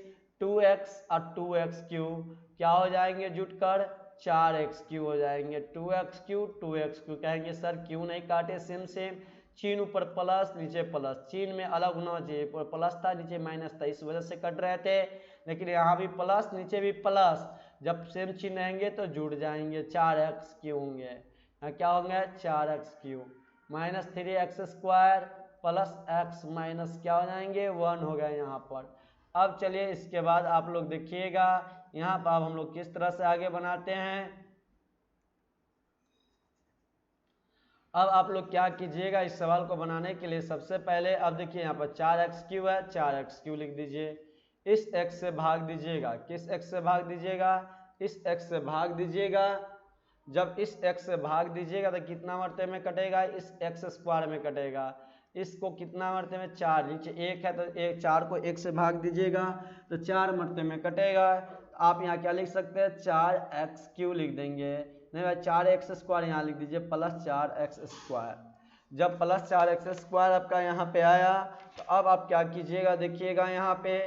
A: 2x और 2x³ क्या हो जाएंगे जुटकर 4x³ हो जाएंगे। 2x³ 2x³ कहेंगे सर क्यों नहीं काटे, सेम सेम चिन्ह ऊपर प्लस नीचे प्लस, चिन्ह में अलग होना चाहिए, ऊपर प्लस था नीचे माइनस था, इस वजह से कट रहे थे। लेकिन यहाँ भी प्लस नीचे भी प्लस, जब सेम चिन्ह रहेंगे तो जुड़ जाएंगे, 4x³ होंगे। यहाँ क्या होंगे 4x³ minus 3x² plus x minus क्या हो जाएंगे 1 हो गए यहाँ पर। अब चलिए इसके बाद आप लोग देखिएगा यहाँ पर अब हम लोग किस तरह से आगे बनाते हैं। अब आप लोग क्या कीजिएगा, इस सवाल को बनाने के लिए सबसे पहले अब देखिए यहाँ पर 4x³ है, 4x³ लिख दीजिए, इस x से भाग दीजिएगा, किस x से भाग दीजिएगा, इस x से भाग दीजिएगा। जब इस x से भाग दीजिएगा तो कितना मरते में कटेगा, इस x² में कटेगा। इसको कितना मरते में 4, नीचे 1 है तो 4 को 1 से भाग दीजिएगा तो 4 मरते में कटेगा। आप यहाँ क्या लिख सकते हैं 4x³ लिख देंगे, नहीं भाई 4x² यहाँ लिख दीजिए प्लस 4x²। जब प्लस 4x² आपका यहाँ पे आया तो अब आप क्या कीजिएगा, देखिएगा यहाँ पे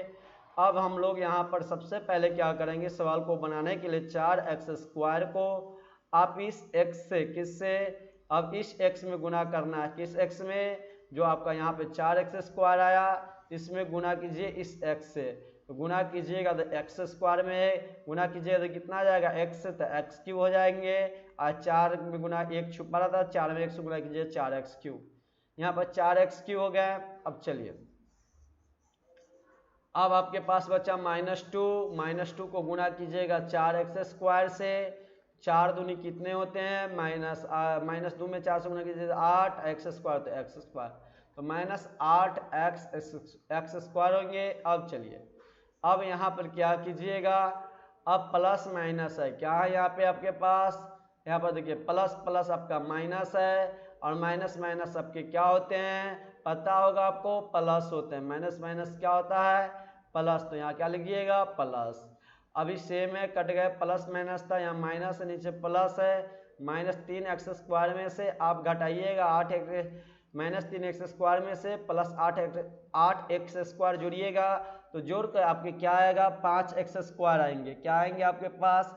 A: अब हम लोग यहाँ पर सबसे पहले क्या करेंगे, सवाल को बनाने के लिए 4x² को आप इस x से किससे, अब इस x में गुना करना है, किस x में, जो आपका यहाँ पे 4x² आया इसमें गुना कीजिए इस x से, तो गुना कीजिएगा तो x² में गुना कीजिएगा तो कितना आ जाएगा x से, तो x³ हो जाएंगे। और 4 में गुना 1 छुपा रहा था, 4 में 1 से गुना कीजिए 4x³, यहाँ पर 4x³ हो गया। अब चलिए अब आपके पास बचा -2 को गुना कीजिएगा 4x² से, 4 दूनी कितने होते हैं -2 में 4 से गुना कीजिए 8x² तो x², तो -8x² होंगे। अब चलिए अब यहाँ पर क्या कीजिएगा, अब प्लस माइनस है, क्या है यहाँ पे आपके पास, यहाँ पर देखिए प्लस प्लस आपका माइनस है और माइनस माइनस आपके क्या होते हैं पता होगा आपको, प्लस होते हैं, माइनस माइनस क्या होता है प्लस, तो यहाँ क्या लिखिएगा प्लस। अभी सेम है कट गए, प्लस माइनस था यहाँ माइनस है नीचे प्लस है, -3x² में से आप घटाइएगा 3x² में से प्लस 8x² जोड़िएगा तो जोड़ कर आपके क्या आएगा 5x² आएंगे, क्या आएंगे आपके पास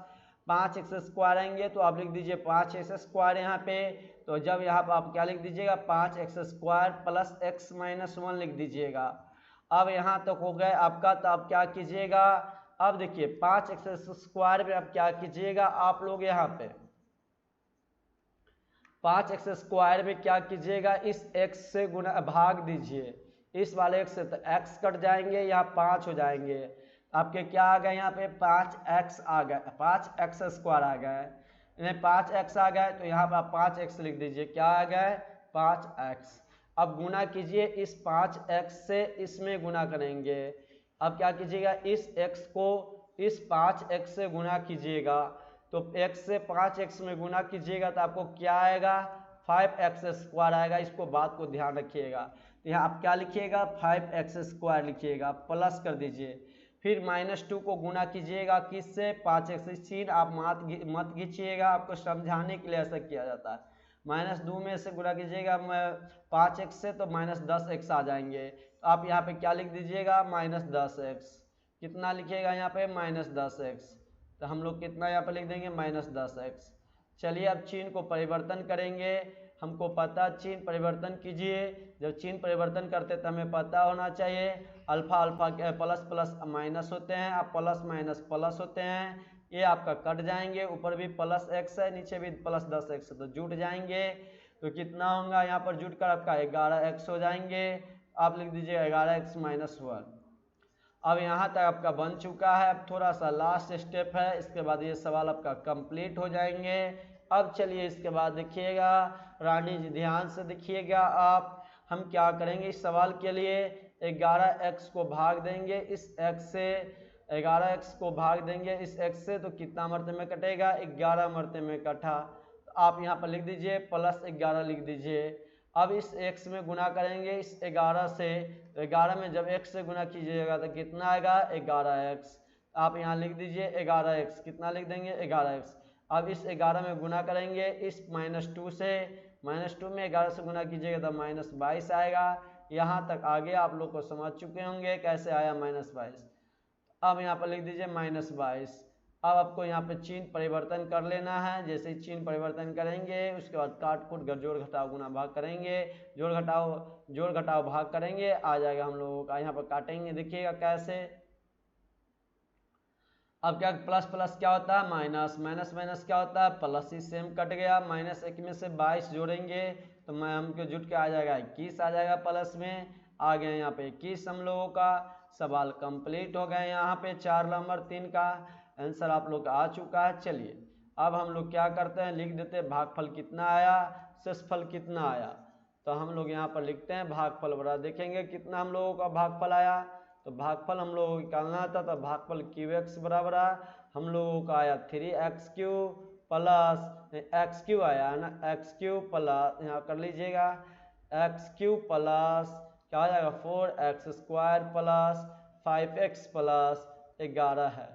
A: 5x² आएंगे, तो आप लिख दीजिए 5x² यहाँ पे। तो जब यहाँ पर आप क्या लिख दीजिएगा 5x² प्लस x - 1 लिख दीजिएगा। अब यहाँ तक हो गए आपका, तो आप क्या कीजिएगा, अब देखिए 5x² में आप क्या कीजिएगा, आप लोग यहाँ पे 5x² में क्या कीजिएगा, इस x से गुना भाग दीजिए इस वाले x से, तो x कट जाएंगे यहाँ 5 हो जाएंगे, आपके क्या आ गए यहाँ पे 5x आ गए, 5x² आ गए, इन्हें 5x आ गए तो यहाँ पर आप 5x लिख दीजिए, क्या आ गए 5x। अब गुना कीजिए इस 5x से इसमें गुना करेंगे, अब क्या कीजिएगा इस x को इस 5x से गुना कीजिएगा, तो x से 5x में गुना कीजिएगा तो आपको क्या आएगा 5x² आएगा, इसको बात को ध्यान रखिएगा। तो यहाँ आप क्या लिखिएगा 5x² लिखिएगा, प्लस कर दीजिए, फिर -2 को गुना कीजिएगा किससे 5x, चिन्ह आप मत खींचिएगा, आपको समझाने के लिए ऐसा किया जाता है। -2 में से गुना कीजिएगा 5x से तो -10x आ जाएंगे, तो आप यहाँ पे क्या लिख दीजिएगा -10x, कितना लिखिएगा यहाँ पे -10x, तो हम लोग कितना यहाँ पर लिख देंगे -10x। चलिए अब चिन्ह को परिवर्तन करेंगे, हमको पता चिन्ह परिवर्तन कीजिए, जब चिन्ह परिवर्तन करते तो हमें पता होना चाहिए alpha alpha plus plus minus होते हैं, अब प्लस माइनस प्लस होते हैं, ये आपका कट जाएंगे, ऊपर भी प्लस x है नीचे भी प्लस 10x है तो जुट जाएंगे, तो कितना होगा यहाँ पर जुट कर आपका 11x हो जाएंगे, आप लिख दीजिए 11x - 1। अब यहाँ तक आपका बन चुका है, अब थोड़ा सा लास्ट स्टेप है, इसके बाद ये सवाल आपका कंप्लीट हो जाएंगे। अब चलिए इसके बाद देखिएगा रानी जी ध्यान से देखिएगा आप, हम क्या करेंगे इस सवाल के लिए 11x को भाग देंगे इस x से, 11x को भाग देंगे इस x से तो कितना मरते में कटेगा 11 मरते में कटा, तो आप यहाँ पर लिख दीजिए +11 लिख दीजिए। अब इस x में गुना करेंगे इस 11 से, तो 11 में जब x से गुना कीजिएगा तो कितना आएगा 11x, आप यहाँ लिख दीजिए 11x, कितना लिख देंगे 11x। अब इस 11 में गुना करेंगे इस -2 से, -2 में 11 से गुना कीजिएगा तो -22 आएगा। यहाँ तक आगे आप लोग को समझ चुके होंगे कैसे आया -22। अब यहाँ पर लिख दीजिए -22। अब आपको यहाँ पे चिन्ह परिवर्तन कर लेना है। जैसे ही चिन्ह परिवर्तन करेंगे उसके बाद काट कूट कर जोड़ घटाव गुना भाग करेंगे, जोड़ घटाव भाग करेंगे, आ जाएगा हम लोगों का। यहाँ पर काटेंगे, देखिएगा कैसे। अब क्या प्लस प्लस क्या होता है माइनस, माइनस माइनस क्या होता है प्लस, ही सेम कट गया। माइनस 1 में से 22 जोड़ेंगे तो मैं हमको जुट के आ जाएगा 21 आ जाएगा, प्लस में आ गया यहाँ पे 21। हम लोगों का सवाल कंप्लीट हो गया। यहाँ पे 4 नंबर 3 का आंसर आप लोग का आ चुका है। चलिए अब हम लोग क्या करते हैं, लिख देते हैं भागफल कितना आया, शेषफल कितना आया। तो हम लोग यहाँ पर लिखते हैं भागफल बड़ा, देखेंगे कितना हम लोगों का भागफल आया। तो भागफल हम लोगों को निकालना था, तो भागफल QX बराबर हम लोगों का आया 3x³ प्लस x³ आया है ना, x³ प्लस यहाँ कर लीजिएगा x³ प्लस क्या हो जाएगा 4x² प्लस 5x प्लस 11 है।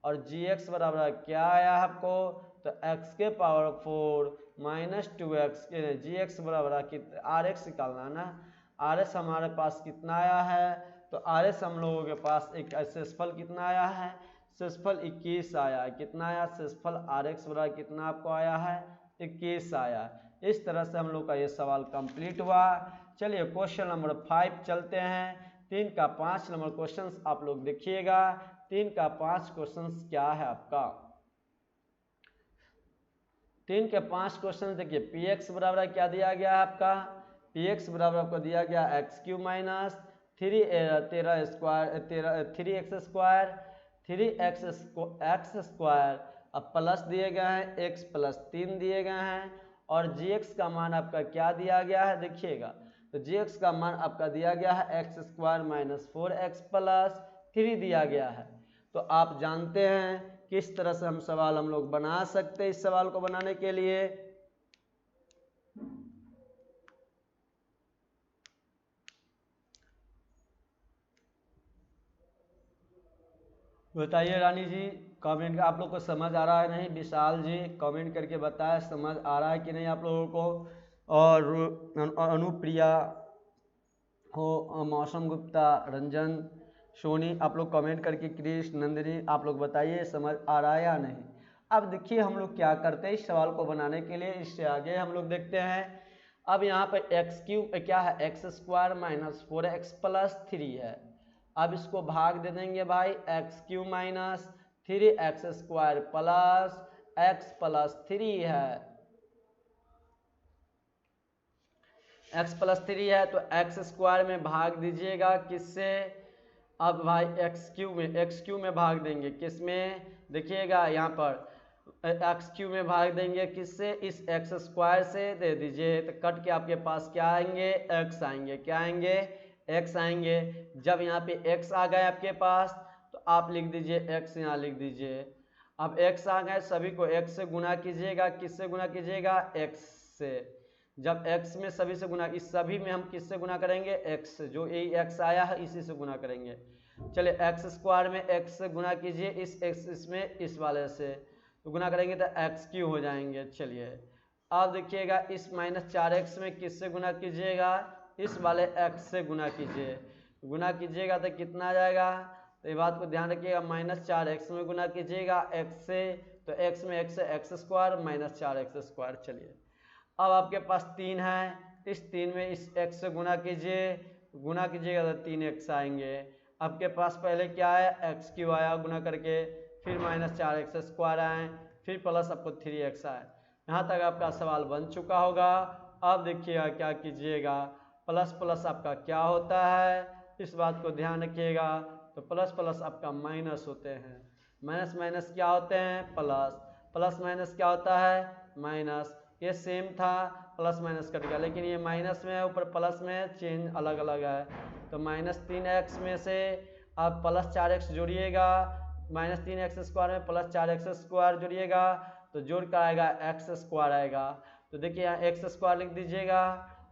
A: और GX बराबर क्या आया है आपको, तो x के पावर 4 माइनस 2x, GX बराबर RX निकालना है ना। RS हमारे पास कितना आया है, तो RS हम लोगों के पास एक शेषफल कितना आया है, शेषफल 21 आया है। कितना आया शेषफल RX बराबर कितना आपको आया है 21 आया। इस तरह से हम लोग का ये सवाल कंप्लीट हुआ। चलिए क्वेश्चन नंबर 5 चलते हैं। 3 का 5 नंबर क्वेश्चन आप लोग देखिएगा। 3 का 5 क्वेश्चन क्या है आपका, 3 के 5 क्वेश्चन देखिए। Px बराबर क्या दिया गया है आपका, Px बराबर आपको दिया गया x³ माइनस 3x² अब प्लस दिए गए हैं x प्लस 3 दिए गए हैं। और gx का मान आपका क्या दिया गया है देखिएगा, तो gx का मान आपका दिया गया है x² माइनस 4x प्लस 3 दिया गया है। तो आप जानते हैं किस तरह से हम सवाल हम लोग बना सकते हैं। इस सवाल को बनाने के लिए बताइए रानी जी, कमेंट आप लोग को समझ आ रहा है नहीं, विशाल जी कमेंट करके बताएं समझ आ रहा है कि नहीं आप लोगों को। और अनुप्रिया हो, मौसम गुप्ता, रंजन, सोनी, आप लोग कमेंट करके, कृष्ण, नंदिनी, आप लोग बताइए समझ आ रहा है या नहीं। अब देखिए हम लोग क्या करते हैं इस सवाल को बनाने के लिए, इससे आगे हम लोग देखते हैं। अब यहाँ पर x³ क्या है x² माइनस 4x प्लस 3 है। अब इसको भाग दे देंगे भाई, x³ minus 3x² plus x plus 3 है, x प्लस 3 है तो x² में भाग दीजिएगा किससे, अब भाई x³ में भाग देंगे किस में, देखिएगा यहाँ पर x³ में भाग देंगे किससे, इस x² से दे दीजिए तो कट के आपके पास क्या आएंगे x आएंगे, क्या आएंगे x आएंगे। जब यहाँ पे x आ गए आपके पास तो आप लिख दीजिए x, यहाँ लिख दीजिए। अब x आ गए, सभी को x से गुना कीजिएगा, किससे गुना कीजिएगा x से। जब x में सभी से गुना, इस सभी में हम किससे गुना करेंगे x से, जो यही x आया है इसी से गुना करेंगे। चलिए x² में x से गुना कीजिए, इस x इसमें इस वाले से तो गुना करेंगे तो x³ हो जाएंगे। चलिए अब देखिएगा इस माइनस 4x में किससे गुना कीजिएगा, इस वाले x से गुना कीजिए, गुना कीजिएगा तो कितना आ जाएगा, तो ये बात को ध्यान रखिएगा, माइनस 4x में गुना कीजिएगा x से, तो x में x से x² माइनस 4x²। चलिए अब आपके पास 3 है, इस 3 में इस x से गुना कीजिए, गुना कीजिएगा तो 3x आएंगे। आपके पास पहले क्या है x³ आया गुना करके, फिर माइनस 4x² आए, फिर प्लस आपको 3x आए। यहाँ तक आपका सवाल बन चुका होगा। अब देखिएगा क्या कीजिएगा, प्लस प्लस आपका क्या होता है, इस बात को ध्यान रखिएगा। तो प्लस प्लस आपका माइनस होते हैं, माइनस माइनस क्या होते हैं प्लस, प्लस माइनस क्या होता है माइनस। ये सेम था, प्लस माइनस कट गया, लेकिन ये माइनस में है ऊपर प्लस में, चेंज अलग अलग है। तो माइनस 3x में से आप प्लस 4x जोड़िएगा, माइनस 3x² में प्लस 4x² जोड़िएगा तो जोड़ कर आएगा x² आएगा। तो देखिए यहाँ x² लिख दीजिएगा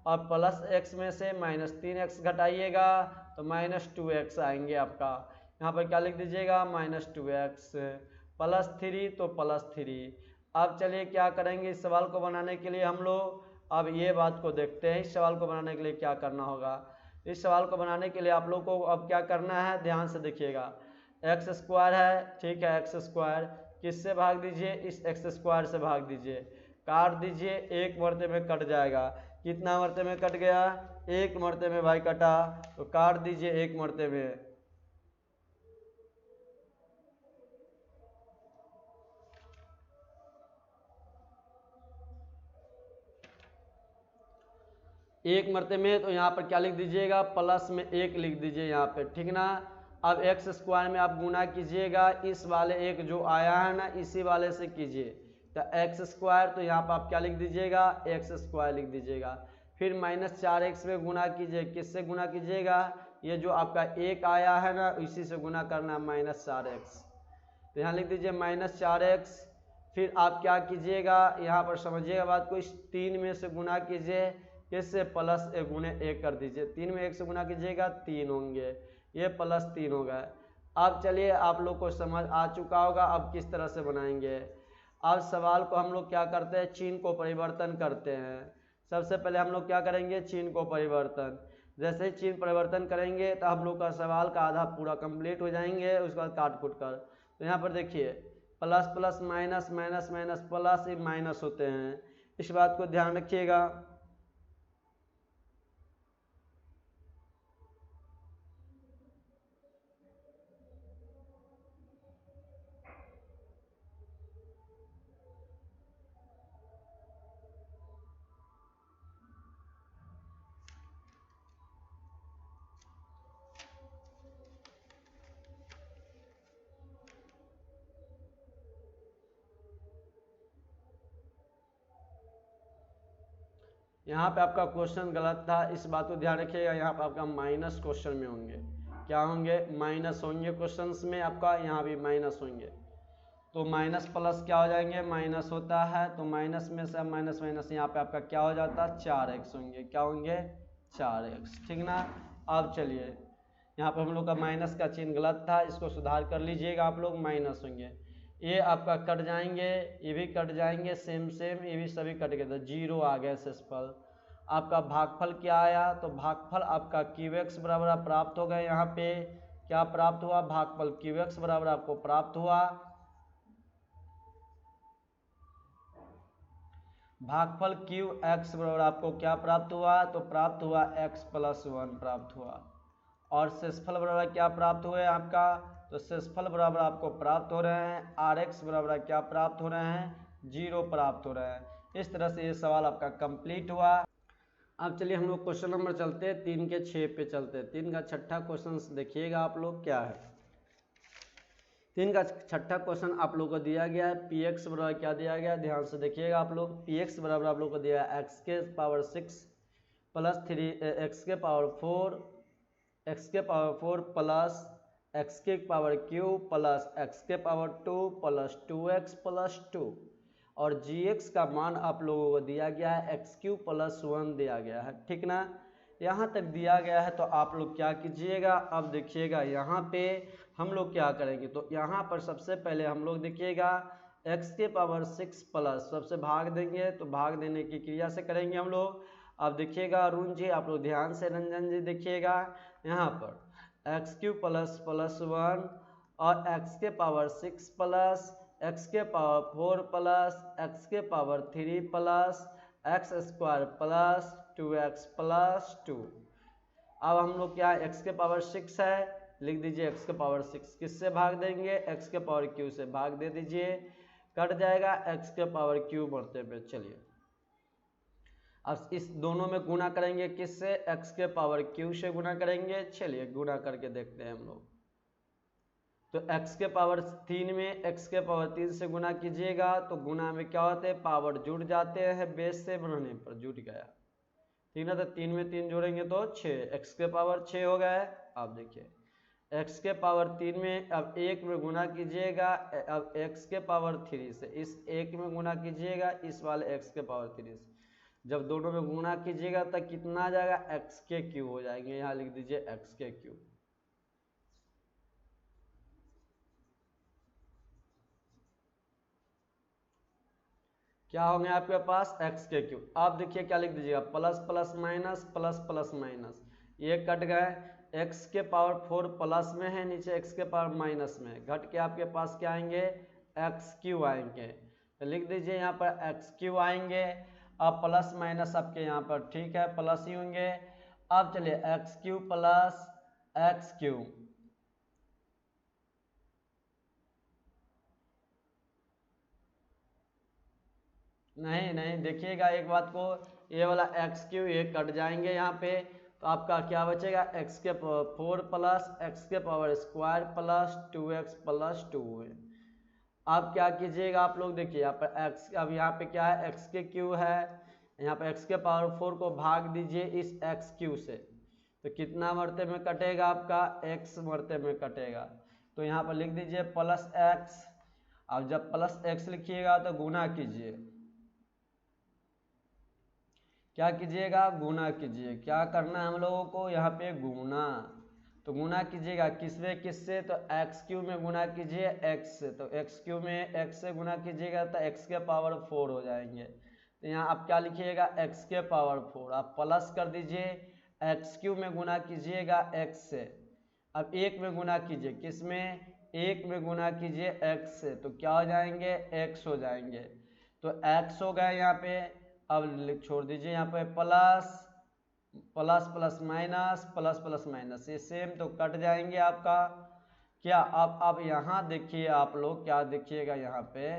A: और प्लस x में से माइनस 3x घटाइएगा तो माइनस 2x आएंगे आपका। यहाँ पर क्या लिख दीजिएगा माइनस 2x, प्लस 3 तो प्लस 3। अब चलिए क्या करेंगे इस सवाल को बनाने के लिए हम लोग, अब ये बात को देखते हैं इस सवाल को बनाने के लिए क्या करना होगा। इस सवाल को बनाने के लिए आप लोग को अब क्या करना है ध्यान से देखिएगा, x² है ठीक है x², किससे भाग दीजिए, इस एक्स स्क्वायर से भाग दीजिए, काट दीजिए, एक मरते में कट जाएगा। कितना मरते में कट गया, एक मरते में भाई कटा, तो काट दीजिए एक मरते में। एक मरते में, तो यहाँ पर क्या लिख दीजिएगा, प्लस में एक लिख दीजिए यहाँ पे, ठीक ना। अब एक्स स्क्वायर में आप गुना कीजिएगा, इस वाले एक जो आया है ना, इसी वाले से कीजिए, तो एक्स स्क्वायर, तो यहाँ पर आप क्या लिख दीजिएगा, एक्स स्क्वायर लिख दीजिएगा। फिर -4x में गुना कीजिए, किससे गुना कीजिएगा, ये जो आपका एक आया है ना, इसी से गुना करना है, -4x, तो यहाँ लिख दीजिए -4x। फिर आप क्या कीजिएगा, यहाँ पर समझिएगा बात को, इस 3 में से गुना कीजिए, किससे, प्लस एक गुने एक कर दीजिए, 3 में 1 से गुना कीजिएगा 3 होंगे, ये +3 हो गए। अब चलिए आप लोग को समझ आ चुका होगा, अब किस तरह से बनाएंगे। अब सवाल को हम लोग क्या करते हैं, चिन्ह को परिवर्तन करते हैं। सबसे पहले हम लोग क्या करेंगे, चिन्ह को परिवर्तन। जैसे ही चिन्ह परिवर्तन करेंगे तो हम लोग का सवाल का आधा पूरा कंप्लीट हो जाएंगे, उसके बाद काट कूट कर। तो यहाँ पर देखिए plus plus minus minus minus plus, ये माइनस होते हैं, इस बात को ध्यान रखिएगा। यहाँ पे आपका क्वेश्चन गलत था, इस बात को ध्यान रखिएगा। यहाँ पे आपका माइनस क्वेश्चन में होंगे, क्या होंगे, माइनस होंगे क्वेश्चंस में आपका, यहाँ भी माइनस होंगे। तो माइनस प्लस क्या हो जाएंगे, माइनस होता है, तो माइनस में से माइनस माइनस यहाँ पे आपका क्या हो जाता है, 4x होंगे, क्या होंगे, 4x, ठीक ना। अब चलिए यहाँ पर हम लोग का माइनस का चिन्ह गलत था, इसको सुधार कर लीजिएगा आप लोग, माइनस होंगे, ये आपका कट जाएंगे, ये भी कट जाएंगे, सेम सेम, ये भी सभी कट गए, तो 0 आ गया शेषफल। आपका भागफल क्या आया, तो भागफल आपका QX बराबर आप प्राप्त हो गए। यहाँ पे क्या प्राप्त हुआ, भागफल QX बराबर आपको प्राप्त हुआ, भागफल QX बराबर आपको क्या प्राप्त हुआ, तो प्राप्त हुआ x+1 प्राप्त हुआ। और शेषफल बराबर क्या प्राप्त हुए आपका, तो शेषफल बराबर आपको प्राप्त हो रहे हैं RX बराबर क्या प्राप्त हो रहे हैं, 0 प्राप्त हो रहे हैं। इस तरह से ये सवाल आपका कंप्लीट हुआ। अब चलिए हम लोग क्वेश्चन नंबर चलते हैं, 3 के 6 पे चलते हैं। 3 का छठा क्वेश्चन देखिएगा आप लोग क्या है। 3 का छठा क्वेश्चन आप लोग को दिया गया है, px बराबर क्या दिया गया है, ध्यान से देखिएगा आप लोग। px बराबर आप लोग को दिया है x⁶ plus 3 x⁴ plus x³ plus x⁴ plus 2x plus 2, और gx का मान आप लोगों को दिया गया है x³ + 1 दिया गया है, ठीक ना। यहाँ तक दिया गया है, तो आप लोग क्या कीजिएगा, अब देखिएगा यहाँ पे हम लोग क्या करेंगे, तो यहाँ पर सबसे पहले हम लोग देखिएगा x⁶ प्लस सबसे भाग देंगे, तो भाग देने की क्रिया से करेंगे हम लोग। अब देखिएगा अरुण जी, आप लोग ध्यान से, रंजन जी देखिएगा, यहाँ पर x³ + 1 और x⁶ plus x⁴ plus x⁴ plus x² plus 2x plus 2। अब हम लोग क्या, x⁶ है, लिख दीजिए x⁶, किससे भाग देंगे, x⁻³ से भाग दे दीजिए, कट जाएगा x⁻³ बढ़ते पे। चलिए अब इस दोनों में गुना करेंगे, किससे, x⁻³ से गुना करेंगे। चलिए गुना करके देखते हैं हम लोग। तो x⁻3 में x⁻3 से गुना कीजिएगा, तो गुना में क्या होते हैं, पावर जुड़ जाते हैं, बेस से बढ़ने पर जुट गया, ठीक है। तो 3 में 3 जोड़ेंगे तो 6, x⁻6 हो गया है। अब देखिए x⁻3 में अब 1 में गुना कीजिएगा, अब x⁻3 से इस 1 में गुना कीजिएगा, इस वाले x⁻3 से, जब दोनों में गुना कीजिएगा तो कितना आ जाएगा, x⁻³ हो जाएंगे। यहाँ लिख दीजिए x⁻³। क्या होंगे आपके पास, x⁻³। आप देखिए क्या लिख दीजिएगा, plus plus minus plus plus minus, ये कट गए, x⁴ प्लस में है, नीचे x⁻- में है, घट के आपके पास क्या आएंगे, एक्स क्यू आएंगे। तो लिख दीजिए यहाँ पर एक्स क्यू आएंगे। अब प्लस माइनस आपके यहाँ पर ठीक है प्लस ही होंगे। अब चलिए x Q plus x Q, नहीं नहीं देखिएगा एक बात को, ये वाला एक्स क्यू ये कट जाएंगे यहाँ पे, तो आपका क्या बचेगा एक्स के 4 प्लस एक्स के power square plus 2x plus 2 है। अब क्या कीजिएगा आप लोग देखिए यहाँ पर x, अब यहाँ पे क्या है x के क्यू है, यहाँ पे x के पावर 4 को भाग दीजिए इस x क्यू से, तो कितना मरते में कटेगा आपका x मरते में कटेगा। तो यहाँ पर लिख दीजिए प्लस x। अब जब प्लस x लिखिएगा तो गुना कीजिए, क्या कीजिएगा गुना कीजिए, क्या करना है हम लोगों को यहाँ पे गुना। तो गुना कीजिएगा किसमें किससे, तो एक्स क्यू में गुना कीजिए एक्स से, तो एक्स क्यू में एक्स से गुना कीजिएगा तो एक्स के पावर 4 हो जाएंगे। तो यहाँ आप क्या लिखिएगा एक्स के पावर 4, आप प्लस कर दीजिए एक्स क्यू में गुना कीजिएगा एक्स से। अब एक में गुना कीजिए किसमें, एक में गुना कीजिए एक्स से, तो क्या हो जाएंगे एक्स हो जाएंगे। तो एक्स हो गए यहाँ पे। अब छोड़ दीजिए यहाँ पे plus plus plus minus plus plus minus, ये सेम तो कट जाएंगे आपका क्या। अब यहाँ देखिए आप लोग क्या देखिएगा यहाँ पे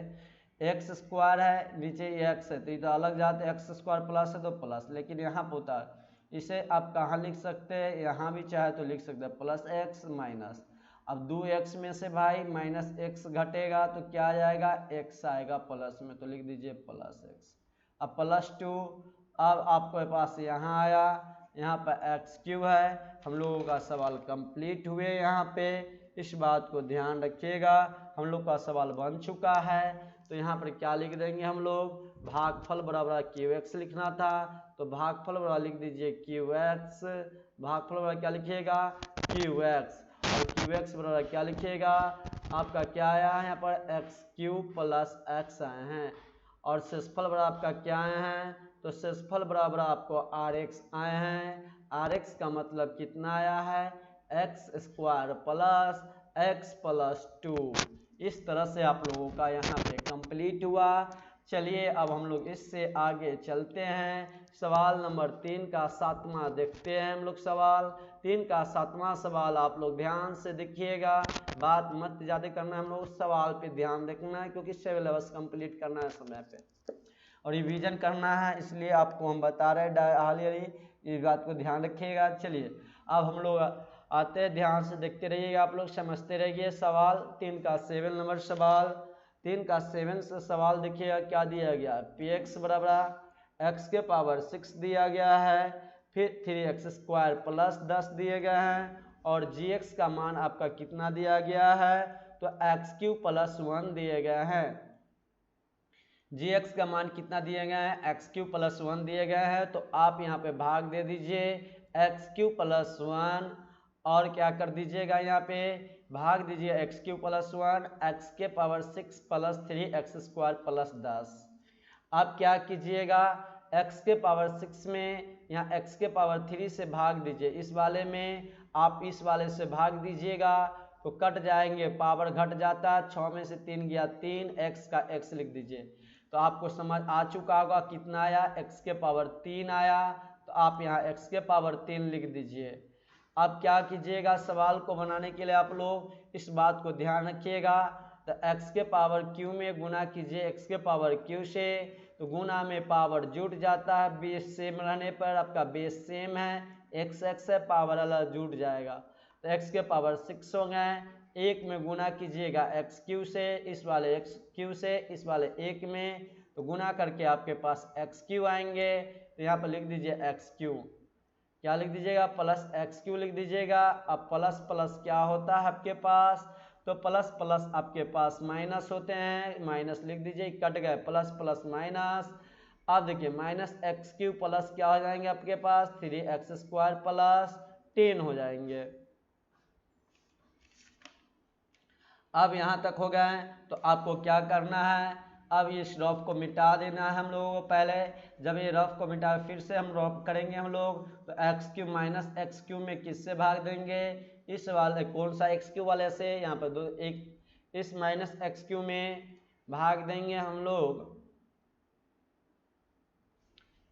A: एक्स स्क्वायर है नीचे एक्स है, तो इधर अलग जाते एक्स स्क्वायर प्लस है तो प्लस, लेकिन यहाँ पे होता है इसे आप कहाँ लिख सकते हैं, यहाँ भी चाहे तो लिख सकते हैं प्लस एक्स माइनस। अब 2x में से भाई माइनस एक्स घटेगा तो क्या आ जाएगा एक्स आएगा प्लस में, तो लिख दीजिए प्लस एक्स। अब प्लस 2, अब आपके पास यहाँ आया, यहाँ पर एक्स क्यू है। हम लोगों का सवाल कंप्लीट हुए यहाँ पे, इस बात को ध्यान रखिएगा, हम लोग का सवाल बन चुका है। तो यहाँ पर क्या लिख देंगे हम लोग, भागफल बराबर क्यू एक्स लिखना था, तो भागफल बराबर लिख दीजिए क्यू एक्स, भागफल बराबर क्या लिखिएगा क्यू एक्स, और क्यू एक्स बराबर क्या लिखिएगा आपका क्या आया है यहाँ पर एक्स क्यू प्लस एक्स आए हैं, और शेषफल बराबर आपका क्या आए हैं, तो शेषफल बराबर आपको आर एक्स आए हैं। आर एक्स का मतलब कितना आया है x square plus x plus 2। इस तरह से आप लोगों का यहाँ पे कंप्लीट हुआ। चलिए अब हम लोग इससे आगे चलते हैं, सवाल नंबर 3 का 7वां देखते हैं हम लोग। सवाल 3 का 7वां सवाल आप लोग ध्यान से देखिएगा, बात मत ज़्यादा करना, हम लोग सवाल पे ध्यान देखना है क्योंकि सिलेबस कंप्लीट करना है समय पे और रिवीजन करना है, इसलिए आपको हम बता रहे हैं हालियरी, इस बात को ध्यान रखिएगा। चलिए अब हम लोग आते हैं, ध्यान से देखते रहिएगा, आप लोग समझते रहिए। सवाल 3 का 7 नंबर सवाल, 3 का 7 से सवाल देखिएगा क्या दिया गया, पी एक्स बराबर एक्स के पावर 6 दिया गया है, फिर 3x स्क्वायर प्लस 10 दिए गए हैं, और जी एक्स का मान आपका कितना दिया गया है, तो एक्स क्यू प्लस 1 दिए गए हैं। जी एक्स का मान कितना दिए गए हैं, एक्स क्यू प्लस 1 दिए गए हैं, तो आप यहाँ पे भाग दे दीजिए एक्स क्यू प्लस 1, और क्या कर दीजिएगा यहाँ पे भाग दीजिए एक्स क्यू प्लस 1 एक्स के power 6 plus 3x square plus 10। आप क्या कीजिएगा x के पावर 6 में यहाँ x के पावर 3 से भाग दीजिए, इस वाले में आप इस वाले से भाग दीजिएगा तो कट जाएंगे, पावर घट जाता है, 6 में से 3 गया 3, x का x लिख दीजिए। तो आपको समझ आ चुका होगा कितना आया x के पावर 3 आया, तो आप यहाँ x के पावर 3 लिख दीजिए। अब क्या कीजिएगा सवाल को बनाने के लिए आप लोग इस बात को ध्यान रखिएगा, तो x के पावर q में गुना कीजिए x के पावर q से, तो गुना में पावर जुट जाता है, बेस सेम रहने पर आपका बेस सेम है, x है पावर अलग जुट जाएगा, तो x के पावर 6 हो गए। एक में गुना कीजिएगा एक्स क्यू से, इस वाले एक्स क्यू से इस वाले एक में, तो गुना करके आपके पास एक्स क्यू आएंगे, तो यहाँ पर लिख दीजिए एक्स क्यू, क्या लिख दीजिएगा प्लस एक्स क्यू लिख दीजिएगा। अब प्लस प्लस क्या होता है आपके पास, तो प्लस प्लस आपके पास माइनस होते हैं, माइनस लिख दीजिए, कट गए प्लस प्लस माइनस। अब देखिए माइनस एक्स क्यू प्लस क्या हो जाएंगे आपके पास 3x स्क्वायर प्लस 10 हो जाएंगे। अब यहाँ तक हो गए, तो आपको क्या करना है, अब इस रफ को मिटा देना है हम लोगों को। पहले जब ये रफ को मिटा फिर से हम रफ करेंगे हम लोग, तो x Q minus x Q में किससे भाग देंगे, इस वाले कौन सा एक्स क्यू वाले से, यहाँ पर दो एक इस माइनस एक्स क्यू में भाग देंगे हम लोग,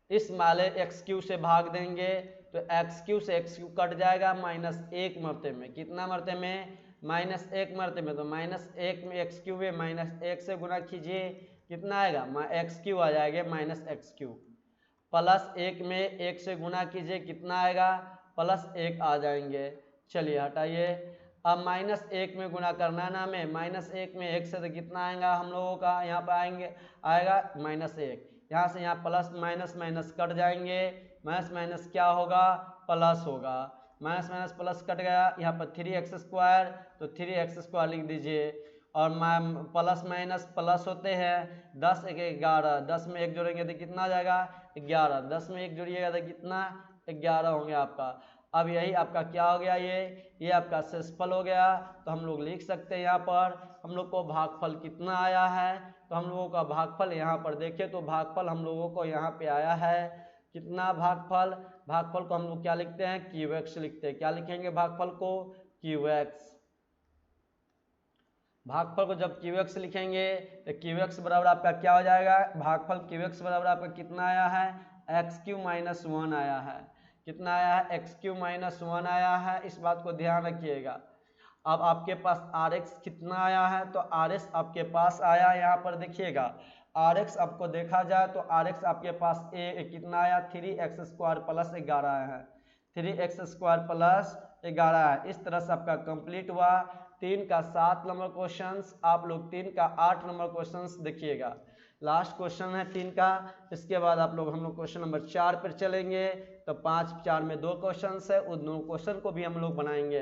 A: इस वाले एक्स क्यू से भाग देंगे तो एक्स क्यू से एक्स क्यू कट जाएगा, -1 मरते में, कितना मरते में, -1 मरते में, तो -1 में एक्स क्यू में -1 से गुना कीजिए, कितना आएगा, एक्स क्यू आ जाएगा -एक्स क्यू, +1 में 1 से गुना कीजिए, कितना आएगा, +1 आ जाएंगे। चलिए हटाइए, अब -1 में गुना करना है ना हमें, -1 में 1 से तो कितना आएगा हम लोगों का, यहाँ पर आएगा -1, यहाँ से यहाँ प्लस माइनस माइनस कट जाएंगे, माइनस माइनस क्या होगा, प्लस होगा, माइनस माइनस प्लस कट गया, यहाँ पर 3x², तो 3x² लिख दीजिए, और प्लस माइनस प्लस होते हैं, 10 1 11, 10 में 1 जोड़ेंगे तो कितना आ जाएगा, 11, 10 में 1 जोड़िएगा तो कितना, 11 होंगे आपका। अब यही आपका क्या हो गया, ये आपका शेषफल हो गया। तो हम लोग लिख सकते हैं यहाँ पर हम लोग को भागफल कितना आया है, तो हम लोगों का भागफल यहाँ पर देखें तो भागफल हम लोगों को यहाँ पे आया है कितना, भागफल को हम लोग क्या लिखते हैं, क्यूएक्स लिखते हैं, क्या लिखेंगे भागफल को, क्यूएक्स। भागफल को जब क्यूएक्स लिखेंगे तो क्यूएक्स बराबर आपका क्या हो जाएगा, भागफल क्यूएक्स बराबर आपका कितना आया है, x³ - 1 आया है, कितना आया है, x³ - 1 आया है, इस बात को ध्यान रखिएगा। अब आपके पास Rx कितना आया है, तो Rx आपके पास आया, यहाँ पर देखिएगा Rx आपको देखा जाए तो Rx आपके पास कितना आया, 3x² + 11 आया है, 3x² + 11 है। इस तरह से आपका कंप्लीट हुआ 3 का 7 नंबर क्वेश्चन, आप लोग 3 का 8 नंबर क्वेश्चन देखिएगा, लास्ट क्वेश्चन है 3 का। इसके बाद आप लोग हम लोग क्वेश्चन नंबर 4 पर चलेंगे, तो 5 4 में 2 क्वेश्चन है, उन 2 क्वेश्चन को भी हम लोग बनाएंगे।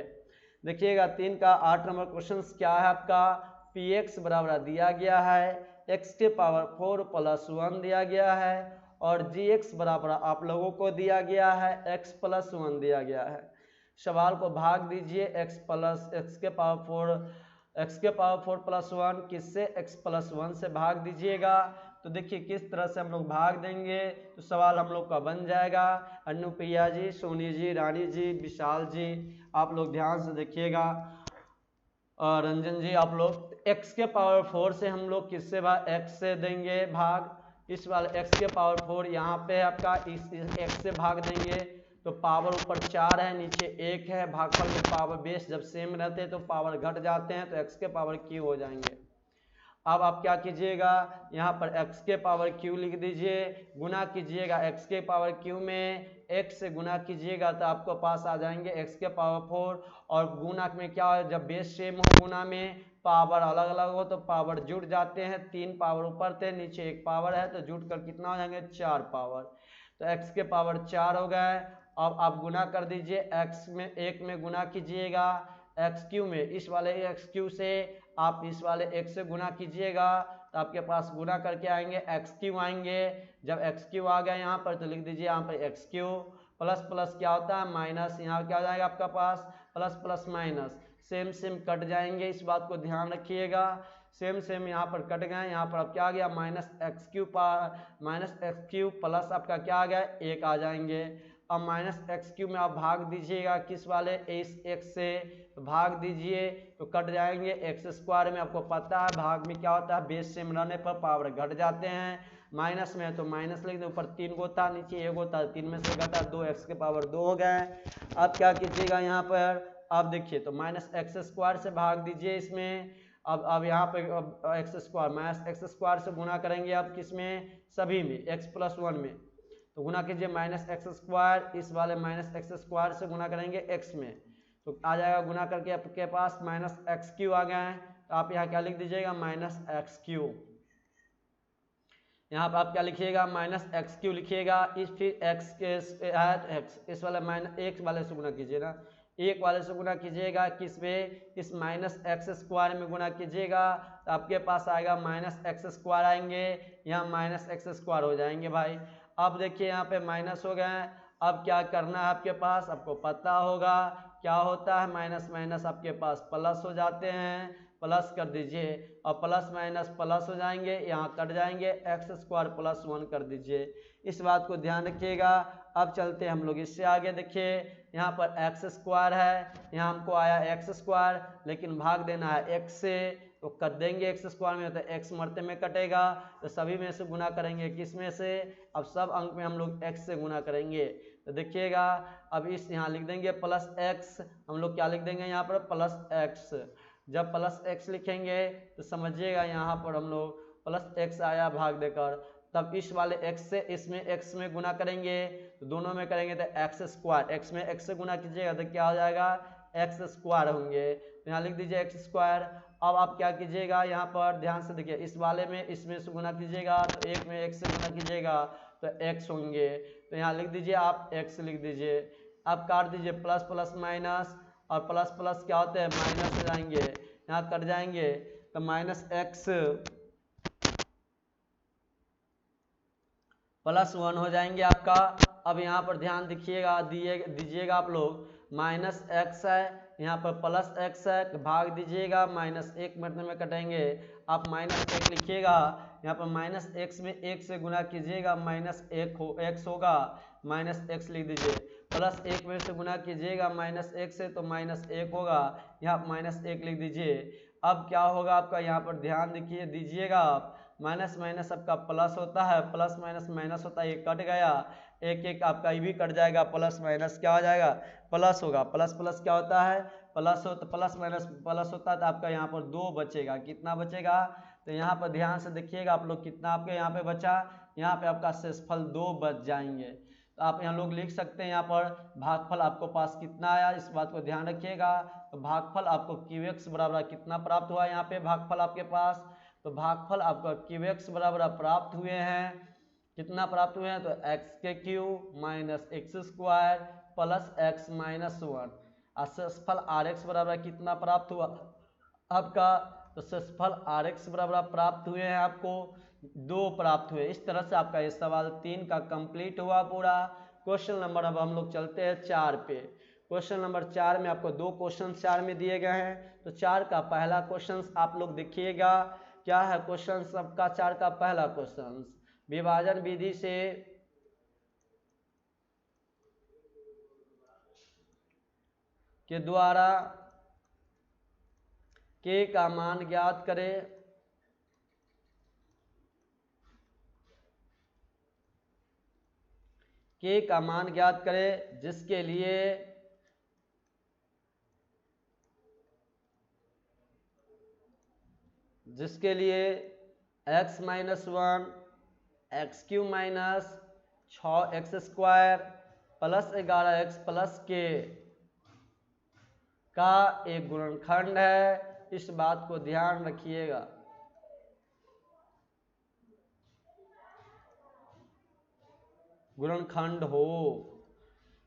A: देखिएगा 3 का 8 नंबर क्वेश्चन क्या है आपका, px बराबर दिया गया है x⁴ + 1 दिया गया है, और gx बराबर आप लोगों को दिया गया है x + 1 दिया गया है। सवाल को भाग दीजिए x⁴ + 1 किससे, x + 1 से भाग दीजिएगा। तो देखिए किस तरह से हम लोग भाग देंगे, तो सवाल हम लोग का बन जाएगा। अनुप्रिया जी, सोनी जी, रानी जी, विशाल जी, आप लोग ध्यान से देखिएगा, और रंजन जी आप लोग, x⁴ से हम लोग किससे भाग, x से देंगे भाग, इस वाले x⁴ यहाँ पे आपका इस x से भाग देंगे, तो पावर ऊपर 4 है नीचे 1 है, भागफल के पावर बेस जब सेम रहते हैं तो पावर घट जाते हैं, तो x⁴ हो जाएंगे। अब आप क्या कीजिएगा, यहाँ पर x⁴ लिख दीजिए, गुना कीजिएगा x⁴ में, x से गुना कीजिएगा तो आपको पास आ जाएंगे x⁴, और गुना में क्या है, जब बेस सेम हो गुना में पावर अलग अलग हो तो पावर जुड़ जाते हैं, 3 पावर ऊपर थे नीचे 1 पावर है, तो जुट कर कितना हो जाएंगे, 4 पावर, तो x⁴ हो गए। अब आप गुना कर दीजिए, x में 1 में गुना कीजिएगा, x³ में इस वाले x³ से आप इस वाले x से गुना कीजिएगा, तो आपके पास गुना करके आएंगे x³ आएंगे। जब x³ आ गया यहाँ पर तो लिख दीजिए यहाँ पर x³ प्लस प्लस क्या होता है माइनस, यहाँ क्या हो जाएगा आपका पास plus plus minus, same same cut जाएंगे, इस बात को ध्यान रखिएगा, सेम सेम यहाँ पर कट गए, यहाँ पर अब क्या आ गया -x³ प्लस आपका क्या आ गया 1 आ जाएंगे। अब -x³ में आप भाग दीजिएगा किस वाले, इस x से भाग दीजिए तो कट जाएंगे, x² में आपको पता है भाग में क्या होता है, बेस सेम रहने पर पावर घट जाते हैं, माइनस में है तो माइनस लिख दो, ऊपर 3 होता नीचे 1 होता, 3 में से घटा 2x⁴ हो गए। अब क्या कीजिएगा यहाँ पर, अब देखिए तो -x² से भाग दीजिए इसमें, अब यहाँ पे x² से गुना करेंगे अब किसमें, सभी में x + 1 में, तो गुना कीजिए -x², इस वाले -x² से गुना करेंगे x में, तो आ जाएगा गुना करके आपके पास -x³ आ गए हैं, तो आप यहाँ क्या लिख दीजिएगा -x³, यहाँ पर आप क्या लिखिएगा -x³ लिखिएगा, इस फिर x के x इस वाले -1 वाले से गुना कीजिए ना, 1 वाले से गुना कीजिएगा किस पे, इस -x² में गुना कीजिएगा, तो आपके पास आएगा -x² आएंगे, यहाँ -x² हो जाएंगे भाई। अब देखिए यहाँ पे माइनस हो गए, अब क्या करना है आपके पास, आपको पता होगा क्या होता है, माइनस माइनस आपके पास प्लस हो जाते हैं, प्लस कर दीजिए, और प्लस माइनस प्लस हो जाएंगे, यहाँ कट जाएंगे, x² + 1 कर दीजिए, इस बात को ध्यान रखिएगा। अब चलते हैं हम लोग इससे आगे। देखिए यहाँ पर एक्स स्क्वायर है, यहाँ हमको आया एक्स स्क्वायर, लेकिन भाग देना है एक्स से, तो कर देंगे एक्स स्क्वायर में, तो एक्स मरते में कटेगा, तो सभी में से गुना करेंगे किस में से, अब सब अंक में हम लोग एक्स से गुना करेंगे। तो देखिएगा अब इस यहाँ लिख देंगे प्लस एक्स, हम लोग क्या लिख देंगे यहाँ पर प्लस एक्स। जब प्लस एक्स लिखेंगे तो समझिएगा यहाँ पर हम लोग प्लस एक्स आया भाग देकर, तब इस वाले x से इसमें x में गुना करेंगे, तो दोनों में करेंगे तो एक्स स्क्वायर, एक्स में x से गुना कीजिएगा तो क्या हो जाएगा एक्स स्क्वायर होंगे, तो यहाँ लिख दीजिए एक्स स्क्वायर। अब आप क्या कीजिएगा यहाँ पर ध्यान से देखिए, इस वाले में इसमें से गुना कीजिएगा, तो एक में x से गुना कीजिएगा तो x होंगे, तो यहाँ लिख दीजिए आप x लिख दीजिए। अब काट दीजिए प्लस प्लस माइनस, और प्लस प्लस क्या होते हैं माइनस हो जाएंगे, यहाँ कट जाएंगे, तो माइनस एक्स प्लस 1 हो जाएंगे आपका। अब यहाँ पर ध्यान दीजिएगा आप लोग, माइनस एक्स है, यहाँ पर प्लस एक्स है, भाग दीजिएगा, माइनस 1 मरने में कटेंगे, आप माइनस 1 लिखिएगा, यहाँ पर माइनस एक्स में 1 से गुना कीजिएगा, माइनस एक्स होगा, माइनस एक्स लिख दीजिए, प्लस 1 में से गुना कीजिएगा माइनस 1 से, तो माइनस 1 होगा, यहाँ माइनस 1 लिख दीजिए। अब क्या होगा आपका, यहाँ पर ध्यान दीजिएगा आप, माइनस माइनस आपका प्लस होता है, प्लस माइनस माइनस होता है, ये कट गया, एक एक आपका ये भी कट जाएगा, प्लस माइनस क्या हो जाएगा प्लस होगा, प्लस प्लस क्या होता है प्लस हो, तो प्लस माइनस प्लस होता है, तो आपका यहाँ पर 2 बचेगा, कितना बचेगा, तो यहाँ पर ध्यान से देखिएगा आप लोग, कितना आपके यहाँ पे बचा, यहाँ पे आपका शेषफल 2 बच जाएंगे। तो आप यहाँ लोग लिख सकते हैं यहाँ पर भागफल आपको पास कितना आया, इस बात को ध्यान रखिएगा। तो भागफल आपको क्यूएक्स बराबर कितना प्राप्त हुआ, यहाँ पे भागफल आपके पास, तो भागफल आपका क्यूएक्स बराबर प्राप्त हुए हैं, कितना प्राप्त हुए हैं, तो एक्स के cube minus x square plus x minus 1, और शेषफल आर एक्स बराबर कितना प्राप्त हुआ आपका, तो शेषफल आर एक्स बराबर प्राप्त हुए हैं आपको 2 प्राप्त हुए। इस तरह से आपका ये सवाल 3 का कंप्लीट हुआ पूरा। क्वेश्चन नंबर अब हम लोग चलते हैं 4 पे। क्वेश्चन नंबर 4 में आपको 2 क्वेश्चन 4 में दिए गए हैं, तो 4 का पहला क्वेश्चन आप लोग देखिएगा क्या है। क्वेश्चन सबका 4 का पहला क्वेश्चन, विभाजन विधि से के द्वारा के का मान ज्ञात करें, के का मान ज्ञात करें जिसके लिए x minus 1 x cube minus 6x square plus 11x plus के का एक गुणनखंड है। इस बात को ध्यान रखिएगा। गुणनखंड हो,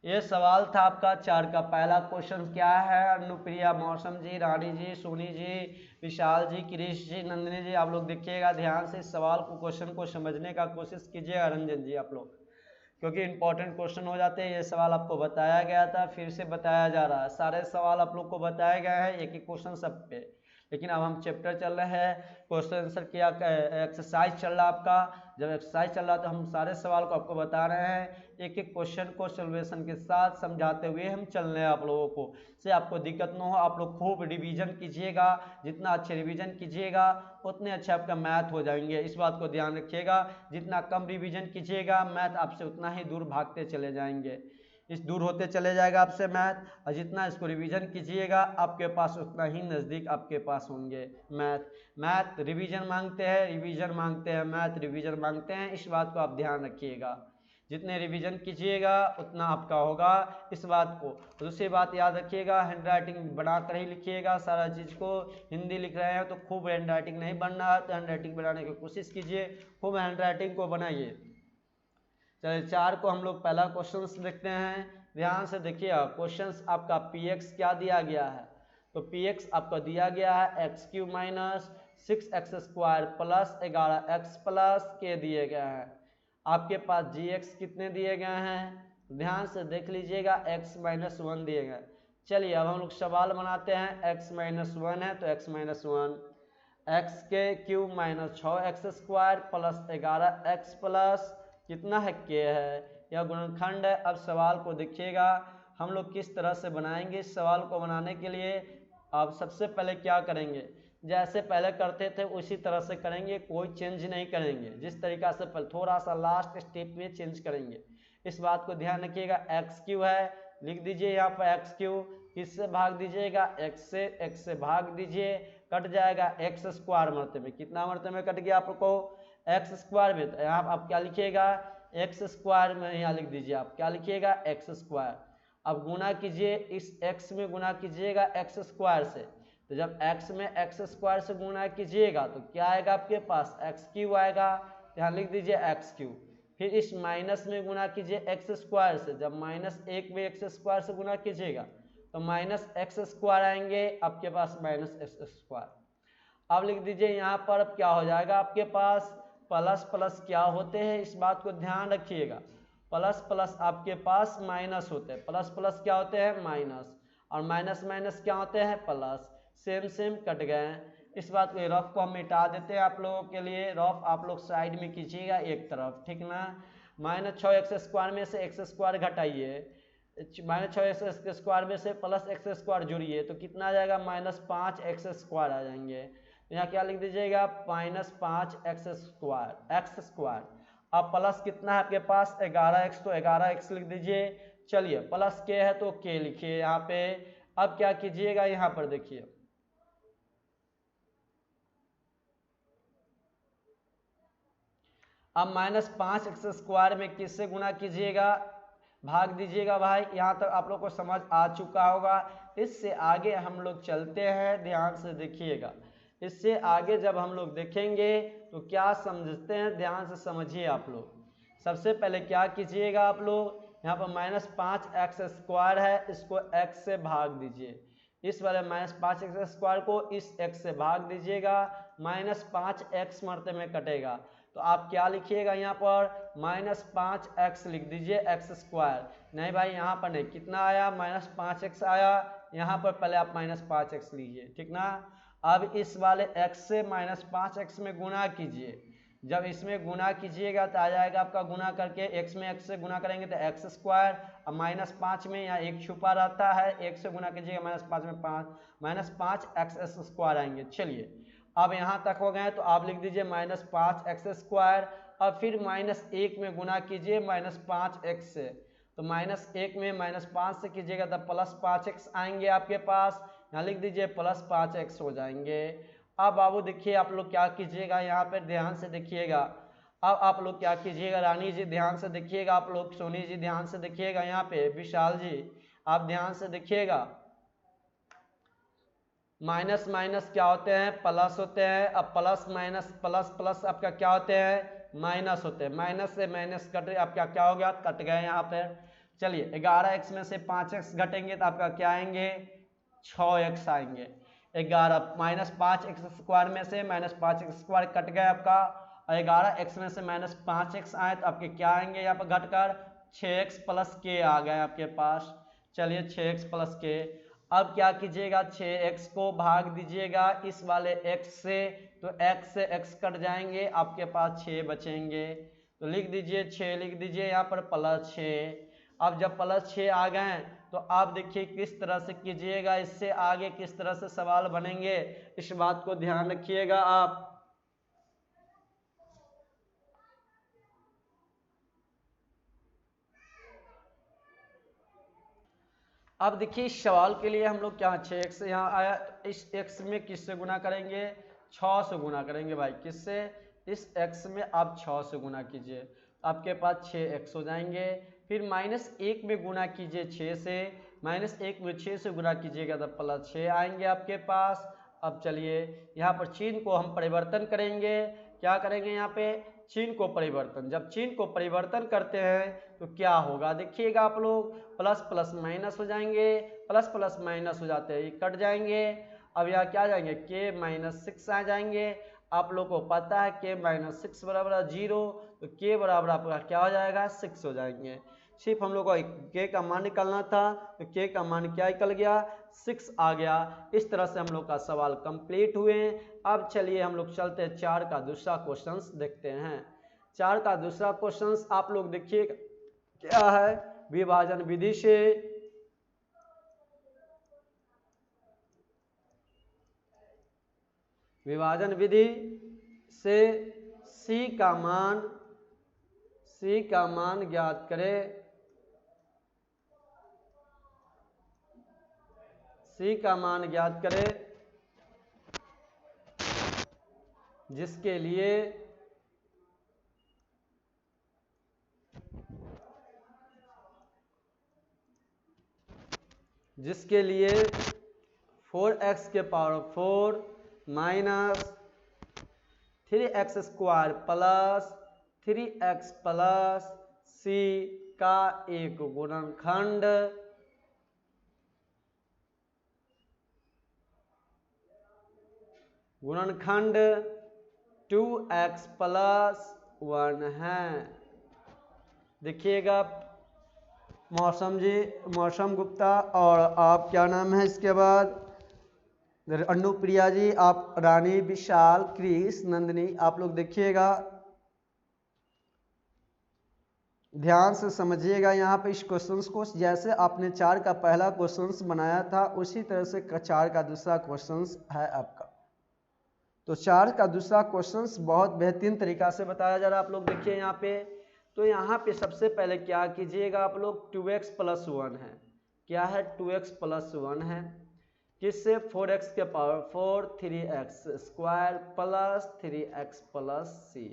A: ये सवाल था आपका 4 का पहला क्वेश्चन। क्या है, अनुप्रिया, मौसम जी, रानी जी, सोनी जी, विशाल जी, कृष जी, नंदिनी जी, आप लोग देखिएगा ध्यान से इस सवाल को, क्वेश्चन को समझने का कोशिश कीजिएगा। रंजन जी आप लोग, क्योंकि इंपॉर्टेंट क्वेश्चन हो जाते हैं। ये सवाल आपको बताया गया था, फिर से बताया जा रहा है। सारे सवाल आप लोग को बताया गया है, एक एक क्वेश्चन सब पे, लेकिन अब हम चैप्टर चल रहे हैं, क्वेश्चन आंसर किया, एक्सरसाइज चल रहा है आपका। जब एक्सरसाइज चल रहा है तो हम सारे सवाल को आपको बता रहे हैं, एक एक क्वेश्चन को सोल्यूशन के साथ समझाते हुए हम चल रहे हैं आप लोगों को, से आपको दिक्कत न हो। आप लोग खूब रिवीजन कीजिएगा, जितना अच्छे रिवीजन कीजिएगा उतने अच्छे आपका मैथ हो जाएंगे। इस बात को ध्यान रखिएगा, जितना कम रिवीजन कीजिएगा मैथ आपसे उतना ही दूर भागते चले जाएंगे, इस दूर होते चले जाएगा आपसे मैथ, और जितना इसको रिवीजन कीजिएगा आपके पास उतना ही नज़दीक आपके पास होंगे मैथ रिवीजन मांगते हैं, रिवीजन मांगते हैं, मैथ रिवीजन मांगते हैं। इस बात को आप ध्यान रखिएगा, जितने रिवीजन कीजिएगा उतना आपका होगा, इस बात को। दूसरी बात याद रखिएगा, हैंड राइटिंग बनाकर ही लिखिएगा सारा चीज़ को। हिंदी लिख रहे हैं तो खूब हैंड राइटिंग नहीं बनना है, तो हैंड राइटिंग बनाने की कोशिश कीजिए, खूब हैंड राइटिंग को बनाइए। चलिए 4 को हम लोग पहला क्वेश्चन देखते हैं, ध्यान से देखिए। क्वेश्चन आपका px क्या दिया गया है, तो px आपका दिया गया है x cube minus 6x square plus 11x plus के दिए गए हैं। आपके पास gx कितने दिए गए हैं, ध्यान से देख लीजिएगा, x माइनस 1 दिए गए। चलिए अब हम लोग सवाल बनाते हैं। x माइनस 1 है तो x माइनस 1, एक्स के cube minus 6x square plus 11x plus कितना है, के है, यह गुणनखंड है। अब सवाल को देखिएगा हम लोग किस तरह से बनाएंगे। इस सवाल को बनाने के लिए अब सबसे पहले क्या करेंगे, जैसे पहले करते थे उसी तरह से करेंगे, कोई चेंज नहीं करेंगे। जिस तरीका से पहले थोड़ा सा लास्ट स्टेप में चेंज करेंगे, इस बात को ध्यान रखिएगा। एक्स क्यू है, लिख दीजिए यहाँ पर एक्स क्यू, किससे भाग दीजिएगा, एक्स से भाग दीजिए, कट जाएगा एक्स स्क्वायर मरते में। कितना मरते में कट गया आपको, एक्स स्क्वायर में। तो यहाँ आप क्या लिखिएगा, एक्स स्क्वायर में यहाँ लिख दीजिए, आप क्या लिखिएगा, एक्स स्क्वायर। अब गुना कीजिए, इस एक्स में गुना कीजिएगा एक्स स्क्वायर से। तो जब x में एक्स स्क्वायर से गुना कीजिएगा तो क्या आएगा आपके पास, एक्स क्यू आएगा। यहाँ लिख दीजिए एक्स क्यू। फिर इस माइनस में गुना कीजिए एक्स स्क्वायर से। जब -1 में एक्स स्क्वायर से गुना कीजिएगा तो -x स्क्वायर आएंगे आपके पास, -x स्क्वायर। अब लिख दीजिए यहाँ पर, अब क्या हो जाएगा आपके पास, प्लस प्लस क्या होते हैं, इस बात को ध्यान रखिएगा। प्लस प्लस आपके पास माइनस होते हैं, प्लस प्लस क्या होते हैं, माइनस, और माइनस माइनस क्या होते हैं, प्लस। सेम सेम कट गए हैं। इस बात को, रफ को हम मिटा देते हैं आप लोगों के लिए। रफ आप लोग साइड में कीजिएगा एक तरफ, ठीक ना। -6x² में से x स्क्वायर घटाइए, -6x स्क्वायर में से +x स्क्वायर जोड़िए तो कितना आ जाएगा, -5x स्क्वायर आ जाएंगे। तो यहाँ क्या लिख दीजिएगा, -5x स्क्वायर। अब प्लस कितना है आपके पास, 11x, तो 11x लिख दीजिए। चलिए प्लस के है तो के लिखिए यहाँ पे। अब क्या कीजिएगा, यहाँ पर देखिए, अब -5x स्क्वायर में किससे गुना कीजिएगा, भाग दीजिएगा भाई। यहाँ तक आप लोग को समझ आ चुका होगा। इससे आगे हम लोग चलते हैं, ध्यान से देखिएगा। इससे आगे जब हम लोग देखेंगे तो क्या समझते हैं, ध्यान से समझिए आप लोग। सबसे पहले क्या कीजिएगा आप लोग, यहाँ पर -5x स्क्वायर है, इसको x से भाग दीजिए। इस वाले -5x स्क्वायर को इस x से भाग दीजिएगा, -5x मरते में कटेगा। तो आप क्या लिखिएगा यहाँ पर, -5x लिख दीजिए, x स्क्वायर। नहीं भाई यहाँ पर नहीं, कितना आया, -5x आया। यहाँ पर पहले आप -5x लीजिए, ठीक ना। अब इस वाले x से -5x में गुना कीजिए। जब इसमें गुना कीजिएगा तो आ जाएगा आपका, गुना करके x में x से गुना करेंगे तो x स्क्वायर। अब -5 में यहाँ एक छुपा रहता है, 1 से गुना कीजिएगा, -5 में 5, -5x स्क्वायर आएंगे। चलिए अब यहाँ तक हो गए तो आप लिख दीजिए -5x स्क्वायर। अब फिर -1 में गुना कीजिए -5x से, तो -1 में -5 से कीजिएगा तब +5x आएंगे आपके पास। यहाँ लिख दीजिए +5x हो जाएंगे। अब बाबू देखिए आप लोग क्या कीजिएगा, यहाँ पर ध्यान से देखिएगा। अब आप लोग क्या कीजिएगा, रानी जी ध्यान से देखिएगा, आप लोग सोनी जी ध्यान से देखिएगा, यहाँ पे विशाल जी आप ध्यान से देखिएगा। माइनस माइनस क्या होते हैं, प्लस होते हैं। अब प्लस माइनस, प्लस प्लस आपका क्या होते हैं, माइनस होते हैं। माइनस से माइनस कट आपका क्या हो गया, कट गए यहाँ पर। चलिए 11x में से 5x घटेंगे तो आपका क्या आएंगे, 6x आएंगे। 11 -5x स्क्वायर में से -5x स्क्वायर कट गए आपका, और 11x में से -5x आए तो आपके क्या आएंगे, यहाँ पर घटकर 6x + k आ गए आपके पास। चलिए 6x + k। अब क्या कीजिएगा, 6x को भाग दीजिएगा इस वाले x से, तो x से x कट जाएंगे, आपके पास 6 बचेंगे। तो लिख दीजिए 6, लिख दीजिए यहाँ पर +6। अब जब +6 आ गए तो आप देखिए किस तरह से कीजिएगा, इससे आगे किस तरह से सवाल बनेंगे, इस बात को ध्यान रखिएगा आप। अब देखिए इस सवाल के लिए हम लोग क्या, 6x यहाँ आया, इस x में किससे गुना करेंगे, 6 से गुना करेंगे भाई। किससे, इस x में आप 6 से गुना कीजिए, आपके पास 6x हो जाएंगे। फिर -1 में गुना कीजिए 6 से, -1 में 6 से गुना कीजिएगा तो +6 आएंगे आपके पास। अब चलिए यहाँ पर चिन्ह को हम परिवर्तन करेंगे। क्या करेंगे, यहाँ पे चिन्ह को परिवर्तन। जब चिन्ह को परिवर्तन करते हैं तो क्या होगा, देखिएगा आप लोग, प्लस प्लस माइनस हो जाएंगे, प्लस प्लस माइनस हो जाते हैं, ये कट जाएंगे। अब यहाँ क्या जाएंगे, k-6 आ जाएंगे। आप लोग को पता है k-6 बराबर 0, तो k बराबर आपका क्या हो जाएगा, 6 हो जाएंगे। सिर्फ हम लोग को k का मान निकालना था, तो k का मान क्या निकल गया, 6 आ गया। इस तरह से हम लोग का सवाल कंप्लीट हुए। अब चलिए हम लोग चलते हैं 4 का दूसरा क्वेश्चन देखते हैं। 4 का दूसरा क्वेश्चन आप लोग देखिए क्या है, विभाजन विधि से विभाजन विधि से c का मान ज्ञात करें, c का मान ज्ञात करें जिसके लिए 4x के power 4 minus 3x square plus 3x plus c का एक गुणनखंड 2x प्लस 1 है। देखिएगा मौसम गुप्ता और आप क्या नाम है इसके बाद अनुप्रिया जी, आप रानी, विशाल, क्रिस, नंदिनी, आप लोग देखिएगा, ध्यान से समझिएगा यहाँ पे इस क्वेश्चन को। जैसे आपने 4 का पहला क्वेश्चन बनाया था उसी तरह से 4 का दूसरा क्वेश्चन है आपका। तो 4 का दूसरा क्वेश्चन बहुत बेहतरीन तरीका से बताया जा रहा है, आप लोग देखिए यहाँ पे। तो यहाँ पे सबसे पहले क्या कीजिएगा आप लोग, 2x प्लस 1 है, क्या है 2x प्लस 1 है, किससे 4x के power 4 3x square plus 3x plus c।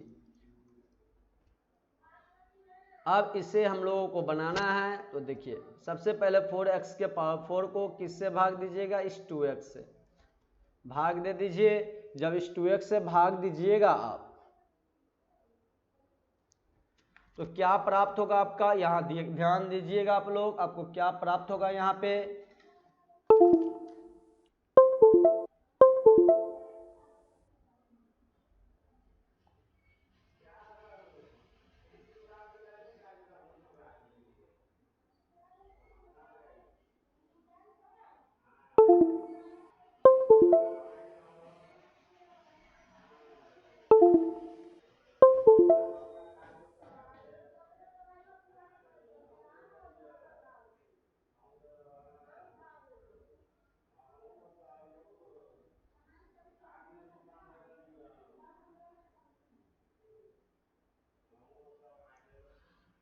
A: अब इसे हम लोगों को बनाना है, तो देखिए सबसे पहले 4x के पावर 4 को किससे भाग दीजिएगा, इस 2x से भाग दे दीजिए। जब इस 2x से भाग दीजिएगा आप तो क्या प्राप्त होगा आपका, यहाँ ध्यान दीजिएगा आप लोग, आपको क्या प्राप्त होगा यहाँ पे,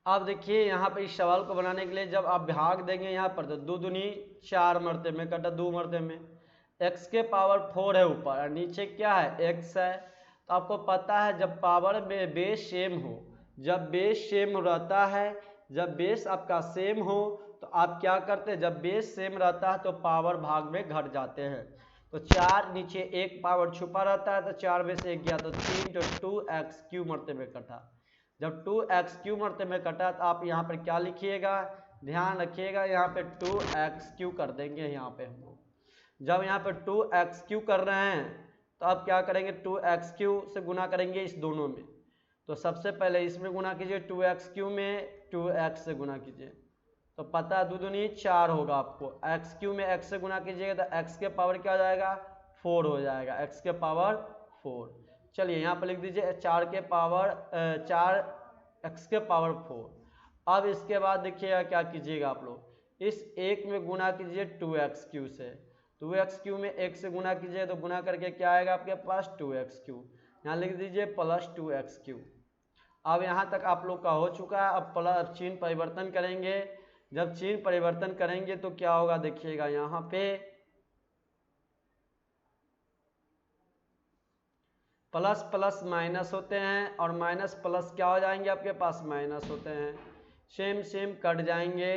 A: अब देखिए यहाँ पे इस सवाल को बनाने के लिए जब आप भाग देंगे यहाँ पर, तो 2 दूनी 4 मरते में कटा 2 मरते में, x के पावर 4 है ऊपर और नीचे क्या है x है। तो आपको पता है जब पावर में बेस सेम हो, जब बेस सेम रहता है, जब बेस आपका सेम हो तो आप क्या करते हैं, जब बेस सेम रहता है तो पावर भाग में घट जाते हैं। तो 4 नीचे 1 पावर छुपा रहता है, तो 4 में से 1 गया तो 3, तो 2x क्यू मरते में कटा। जब 2x क्यू मरते में कटा तो आप यहाँ पर क्या लिखिएगा, ध्यान रखिएगा, यहाँ पे 2x क्यू कर देंगे यहाँ पे हम लोग। जब यहाँ पे 2x क्यू कर रहे हैं तो आप क्या करेंगे, 2x क्यू से गुना करेंगे इस दोनों में। तो सबसे पहले इसमें गुना कीजिए, 2x क्यू में 2x से गुना कीजिए, तो पता है 2 दूनी 4 होगा आपको। x क्यू में x से गुना कीजिएगा तो x के पावर क्या हो जाएगा, 4 हो जाएगा, x के पावर 4। चलिए यहाँ पर लिख दीजिए 4 के पावर 4x के पावर 4। अब इसके बाद देखिएगा क्या कीजिएगा आप लोग, इस 1 में गुना कीजिए 2x क्यू से, 2x क्यू में 1 से गुना कीजिए तो गुना करके क्या आएगा आपके पास 2x क्यू, यहाँ लिख दीजिए प्लस 2x क्यू। अब यहाँ तक आप लोग का हो चुका है। अब प्लस चिन्ह परिवर्तन करेंगे, जब चिन्ह परिवर्तन करेंगे तो क्या होगा देखिएगा, यहाँ पे प्लस प्लस माइनस होते हैं और माइनस प्लस क्या हो जाएंगे आपके पास, माइनस होते हैं, सेम सेम कट जाएंगे,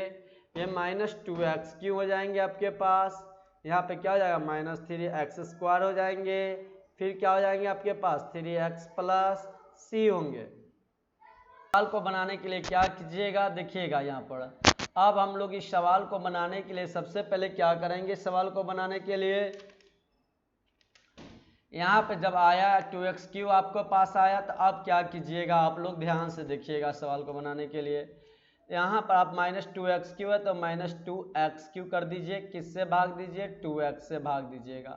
A: ये माइनस 2x क्यू हो जाएंगे आपके पास, यहाँ पे क्या हो जाएगा माइनस 3x स्क्वायर हो जाएंगे, फिर क्या हो जाएंगे आपके पास 3x प्लस c होंगे। सवाल को बनाने के लिए क्या कीजिएगा, देखिएगा यहाँ पर। अब हम लोग इस सवाल को बनाने के लिए सबसे पहले क्या करेंगे, सवाल को बनाने के लिए यहाँ पे जब आया 2x क्यू आपको पास आया तो अब क्या कीजिएगा आप लोग, ध्यान से देखिएगा सवाल को बनाने के लिए। यहाँ पर आप माइनस 2x क्यू है तो माइनस 2x क्यू कर दीजिए, किससे भाग दीजिए, 2x से भाग दीजिएगा,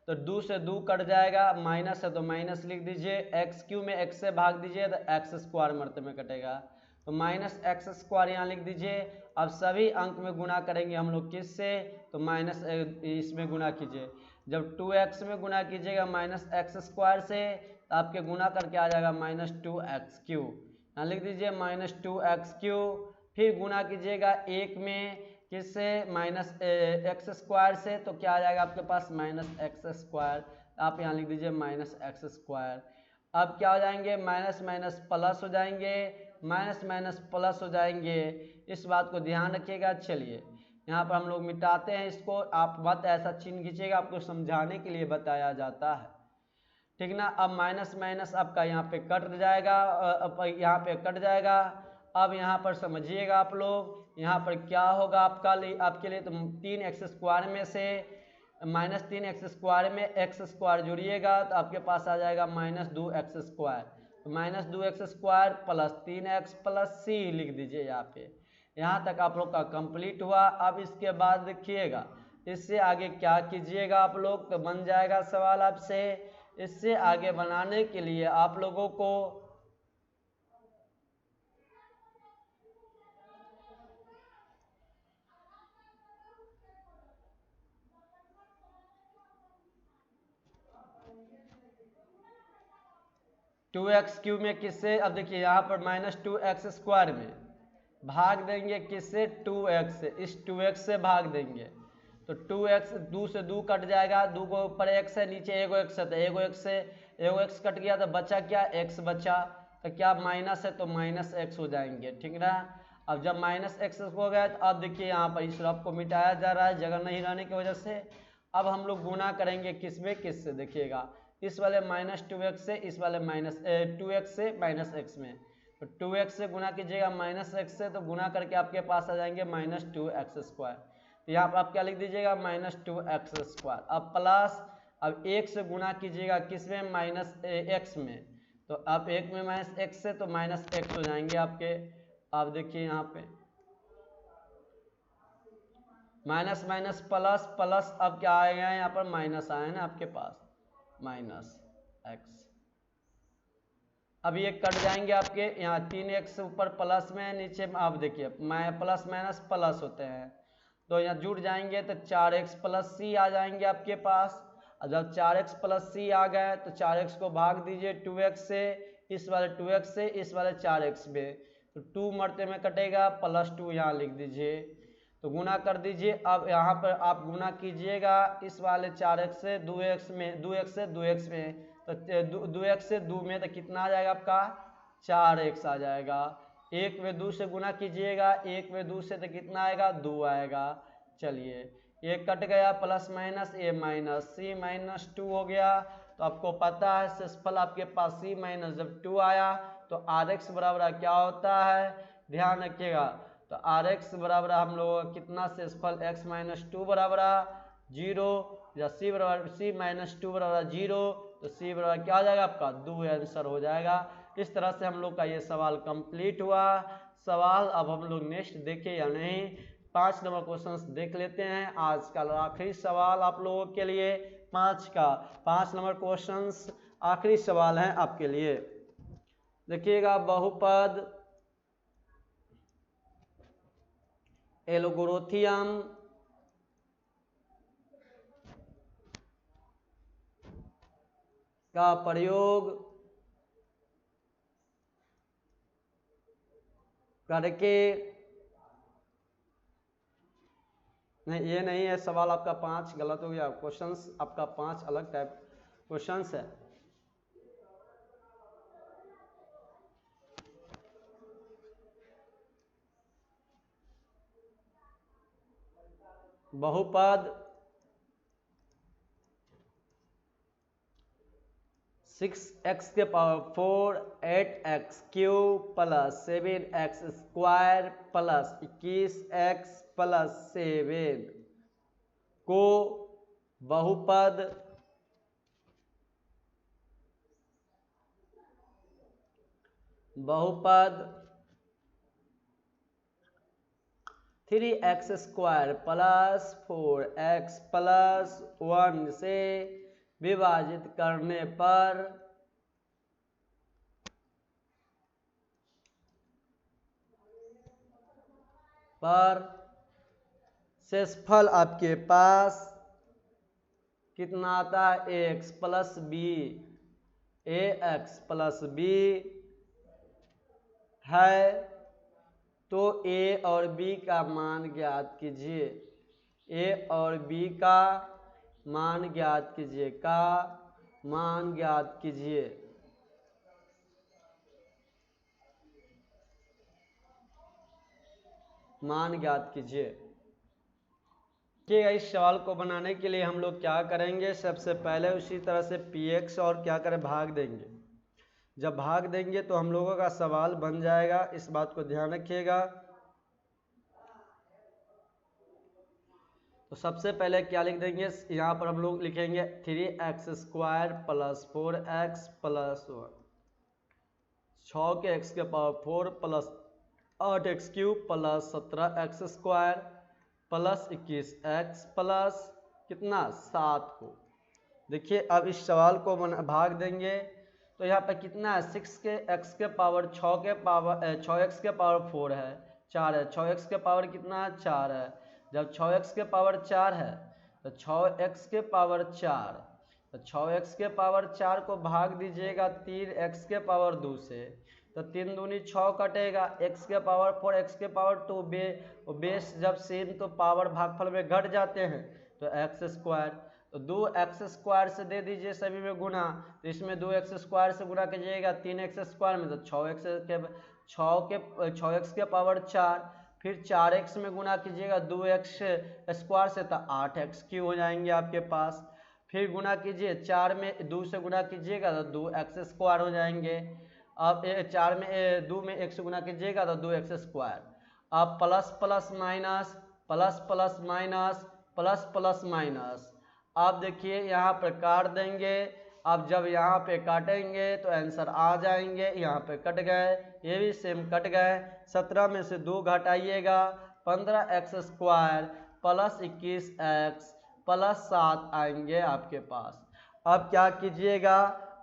A: तो 2 से 2 कट जाएगा, माइनस है तो माइनस लिख दीजिए, x क्यू में x से भाग दीजिए तो x स्क्वायर मरते में कटेगा, तो माइनस एक्स स्क्वायर यहाँ लिख दीजिए। अब सभी अंक में गुना करेंगे हम लोग किससे, तो माइनस इसमें गुना कीजिए। जब 2x में गुना कीजिएगा माइनस एक्स स्क्वायर से तो आपके गुना करके आ जाएगा माइनस 2x क्यू। यहाँ लिख दीजिए माइनस 2x क्यू। फिर गुना कीजिएगा 1 में किससे, माइनस एक्स स्क्वायर से, तो क्या आ जाएगा आपके पास माइनस एक्स स्क्वायर। आप यहाँ लिख दीजिए माइनस एक्स स्क्वायर। अब क्या हो जाएंगे, माइनस माइनस प्लस हो जाएंगे, माइनस माइनस प्लस हो जाएंगे। इस बात को ध्यान रखिएगा। चलिए यहाँ पर हम लोग मिटाते हैं इसको, आप मत ऐसा चिन्ह खींचिएगा, आपको समझाने के लिए बताया जाता है, ठीक ना। अब माइनस माइनस आपका यहाँ पे कट जाएगा, यहाँ पे कट जाएगा। अब यहाँ पर समझिएगा आप लोग, यहाँ पर क्या होगा आपके लिए तो 3x स्क्वायर में से माइनस 3x स्क्वायर में x स्क्वायर जोड़िएगा तो आपके पास आ जाएगा माइनस 2x स्क्वायर। तो minus 2x square plus 3x plus c लिख दीजिए यहाँ पे। यहाँ तक आप लोग का कंप्लीट हुआ। अब इसके बाद देखिएगा इससे आगे क्या कीजिएगा आप लोग, तो बन जाएगा सवाल आपसे। इससे आगे बनाने के लिए आप लोगों को टू एक्स क्यूब में किससे, अब देखिए यहाँ पर माइनस 2x स्क्वायर में भाग देंगे किससे, 2x से। इस 2x से भाग देंगे तो 2x 2 से 2 कट जाएगा, 2 को ऊपर x है नीचे एगो x है, तो एगो x कट गया तो बचा क्या, x बचा। तो क्या माइनस है तो माइनस x हो जाएंगे, ठीक ना। अब जब माइनस x हो गया तो अब देखिए यहाँ पर इस रफ को मिटाया जा रहा है जगह नहीं रहने की वजह से। अब हम लोग गुना करेंगे किसमें, किससे, देखिएगा इस वाले माइनस 2x से, इस वाले माइनस 2x से माइनस x में। तो 2x से गुना कीजिएगा माइनस x से, तो गुना करके आपके पास आ जाएंगे माइनस 2x स्क्वायर। तो यहाँ पर आप क्या लिख दीजिएगा माइनस 2x स्क्वायर। अब प्लस, अब 1 से गुना कीजिएगा किसमें, माइनस x में। तो अब 1 में माइनस x से तो माइनस x हो जाएंगे आपके। आप देखिए यहाँ पे माइनस माइनस प्लस प्लस, अब क्या आएगा यहाँ पर माइनस आया ना आपके पास, माइनस x। अब ये कट जाएंगे आपके, यहाँ 3x ऊपर प्लस में, नीचे आप देखिए प्लस माइनस प्लस होते हैं तो यहाँ जुड़ जाएंगे तो 4x प्लस c आ जाएंगे आपके पास। और जब 4x प्लस c आ गए तो 4x को भाग दीजिए 2x से, इस वाले 2x से, इस वाले 4x में, तो 2 मरते में कटेगा प्लस 2 यहाँ लिख दीजिए। तो गुना कर दीजिए। अब यहाँ पर आप गुना कीजिएगा इस वाले 4x से 2x में, 2x से 2x में, तो 2x से 2 में तो कितना आ जाएगा आपका 4x आ जाएगा। 1 में 2 से गुना कीजिएगा, 1 में 2 से तो कितना आएगा 2 आएगा। चलिए ये कट गया, प्लस माइनस ए माइनस, c माइनस 2 हो गया। तो आपको पता है शेषफल आपके पास c माइनस जब 2 आया तो rx बराबर क्या होता है, ध्यान रखिएगा। तो rx बराबर हम लोग कितना शेषफल x माइनस 2 बराबर 0, या c बराबर c माइनस 2 बराबर 0, तो c बराबर क्या हो जाएगा आपका 2 आंसर हो जाएगा। इस तरह से हम लोग का ये सवाल कंप्लीट हुआ। सवाल अब हम लोग नेक्स्ट देखे या नहीं, 5 नंबर क्वेश्चंस देख लेते हैं। आज का आखिरी सवाल आप लोगों के लिए 5 नंबर क्वेश्चंस आखिरी सवाल है आपके लिए। देखिएगा बहुपद एल्गोरिथम का प्रयोग करके, नहीं ये नहीं है सवाल आपका 5 गलत हो गया, क्वेश्चंस आपका 5 अलग टाइप क्वेश्चंस है। बहुपद 6x के power 4 8x cube plus 7x square plus 21x plus 7 को बहुपद बहुपद 3x square plus 4x plus 1 से विभाजित करने पर पर शेषफल आपके पास कितना आता है ax plus B, ax plus B है। तो a और b का मान ज्ञात कीजिए, a और b का मान ज्ञात कीजिए, का मान ज्ञात कीजिए। मान ज्ञात कीजिए। ठीक है, इस सवाल को बनाने के लिए हम लोग क्या करेंगे, सबसे पहले उसी तरह से px और क्या करें, भाग देंगे। जब भाग देंगे तो हम लोगों का सवाल बन जाएगा, इस बात को ध्यान रखिएगा। तो सबसे पहले क्या लिख देंगे, यहाँ पर हम लोग लिखेंगे 3x² प्लस 4x प्लस 1, 6 के x के power 4 plus 8x³ plus 17x² plus 21x plus कितना 7 को। देखिए अब इस सवाल को भाग देंगे तो यहाँ पे कितना है, 6 के x के पावर 6 के पावर 6x के पावर 4 है, 4 है, 6x के पावर कितना है 4 है। जब 6x के पावर 4 है तो 6x के पावर 4, तो 6x के पावर 4 को भाग दीजिएगा 3x के पावर 2 से, तो 3 दूनी 6 कटेगा, x के पावर 4 x के पावर 2 बेस जब सेम तो पावर भागफल में घट जाते हैं तो x², तो 2x² से दे दीजिए सभी में गुना, तो इसमें 2x² से गुना कीजिएगा 3x² में, तो 6x के पावर 4, फिर 4x में गुना कीजिएगा 2x² से, तो 8x³ हो जाएंगे आपके पास। फिर गुना कीजिए 4 में 2 से गुना कीजिएगा तो 2x² हो जाएंगे। अब 4 में 2 में 1 से गुना कीजिएगा तो 2x²। अब plus plus minus, plus plus minus, plus plus minus, आप देखिए यहाँ पर काट देंगे। अब जब यहाँ पे काटेंगे तो आंसर आ जाएंगे, यहाँ पे कट गए, ये भी सेम कट गए। 17 में से 2 घटाइएगा, 15x² प्लस 21x प्लस 7 आएंगे आपके पास। अब क्या कीजिएगा,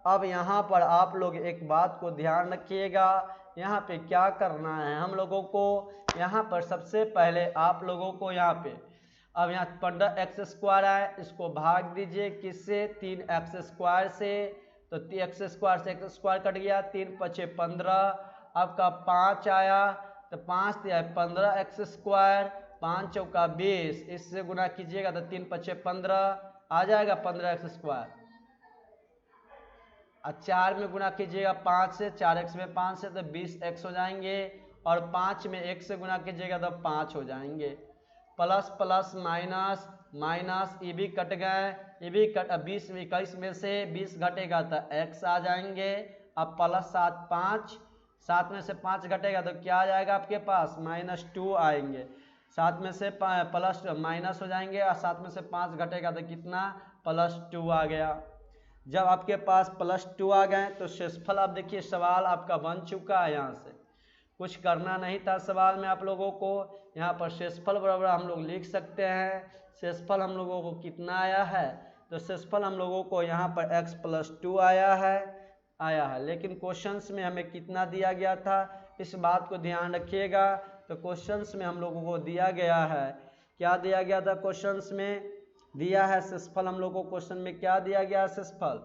A: अब यहाँ पर आप लोग एक बात को ध्यान रखिएगा, यहाँ पे क्या करना है हम लोगों को, यहाँ पर सबसे पहले आप लोगों को यहाँ पे अब यहाँ 15x² है, इसको भाग दीजिए किससे, 3x² से, तो x² से x² कट गया, 3 पचे 15, आपका 5 आया, तो 5 दिया 15x², 5 चौका 20, इससे गुना कीजिएगा तो 3 पचे 15 आ जाएगा 15x²। और 4 में गुना कीजिएगा 5 से, 4x में 5 से, तो 20x हो जाएंगे, और 5 में 1 से गुना कीजिएगा तो 5 हो जाएंगे। प्लस प्लस माइनस माइनस, ये भी कट गए, ये भी कट, 20 में 21 में से 20 घटेगा तो x आ जाएंगे। अब प्लस 7 5, 7 में से 5 घटेगा तो क्या आ जाएगा आपके पास, -2 आएंगे। 7 में से प्लस माइनस हो जाएंगे, और 7 में से 5 घटेगा तो कितना, +2 आ गया। जब आपके पास +2 आ गए तो शेषफल, आप देखिए सवाल आपका बन चुका है, यहाँ से कुछ करना नहीं था सवाल में आप लोगों को। यहाँ पर शेषफल बराबर हम लोग लिख सकते हैं, शेषफल हम लोगों को कितना आया है, तो शेषफल हम लोगों को यहाँ पर x + 2 आया है। लेकिन क्वेश्चंस में हमें कितना दिया गया था, इस बात को ध्यान रखिएगा। तो क्वेश्चंस में हम लोगों को दिया गया है, क्या दिया गया था क्वेश्चंस में, दिया है शेषफल हम लोग को, क्वेश्चन में क्या दिया गया शेषफल,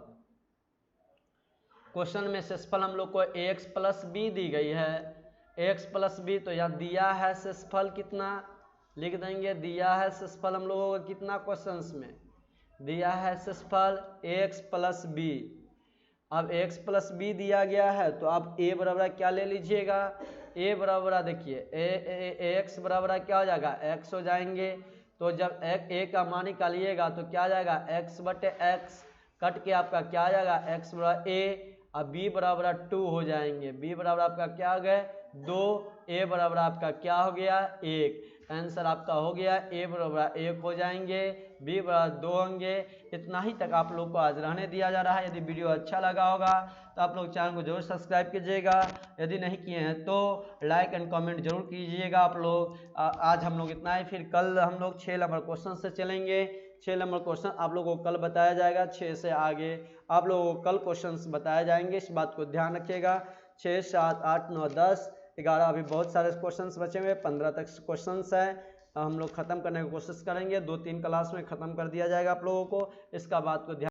A: क्वेश्चन में शेषफल हम लोग को ax + b दी गई है, ax + b, तो यहाँ दिया है शेषफल कितना, लिख देंगे दिया है शेषफल हम लोगों को कितना, क्वेश्चंस में दिया है शेषफल ax + b। अब ax + b दिया गया है तो आप a बराबर क्या ले लीजिएगा, a बराबर देखिए ax बराबर क्या हो जाएगा, x हो जाएंगे। तो जब a का मान निकालिएगा तो क्या आ जाएगा, x/x, कट के आपका क्या आ जाएगा, x बराबर a, अब b बराबर 2 हो जाएंगे, b बराबर आपका क्या हो गया 2, a बराबर आपका क्या हो गया 1, आंसर आपका हो गया a बराबर 1 हो जाएंगे, b बराबर 2 होंगे। इतना ही तक आप लोग को आज रहने दिया जा रहा है। यदि वीडियो अच्छा लगा होगा तो आप लोग चैनल को जरूर सब्सक्राइब कीजिएगा, यदि नहीं किए हैं तो लाइक एंड कमेंट जरूर कीजिएगा आप लोग। आज हम लोग इतना ही, फिर कल हम लोग 6 नंबर क्वेश्चन से चलेंगे। 6 नंबर क्वेश्चन आप लोगों को कल बताया जाएगा, 6 से आगे आप लोगों को कल क्वेश्चन बताए जाएंगे, इस बात को ध्यान रखिएगा। 6 7 8 9 10 11 अभी बहुत सारे क्वेश्चंस बचे हुए, 15 तक क्वेश्चंस है, हम लोग खत्म करने की कोशिश करेंगे, 2-3 क्लास में खत्म कर दिया जाएगा आप लोगों को। इसका बात को ध्यान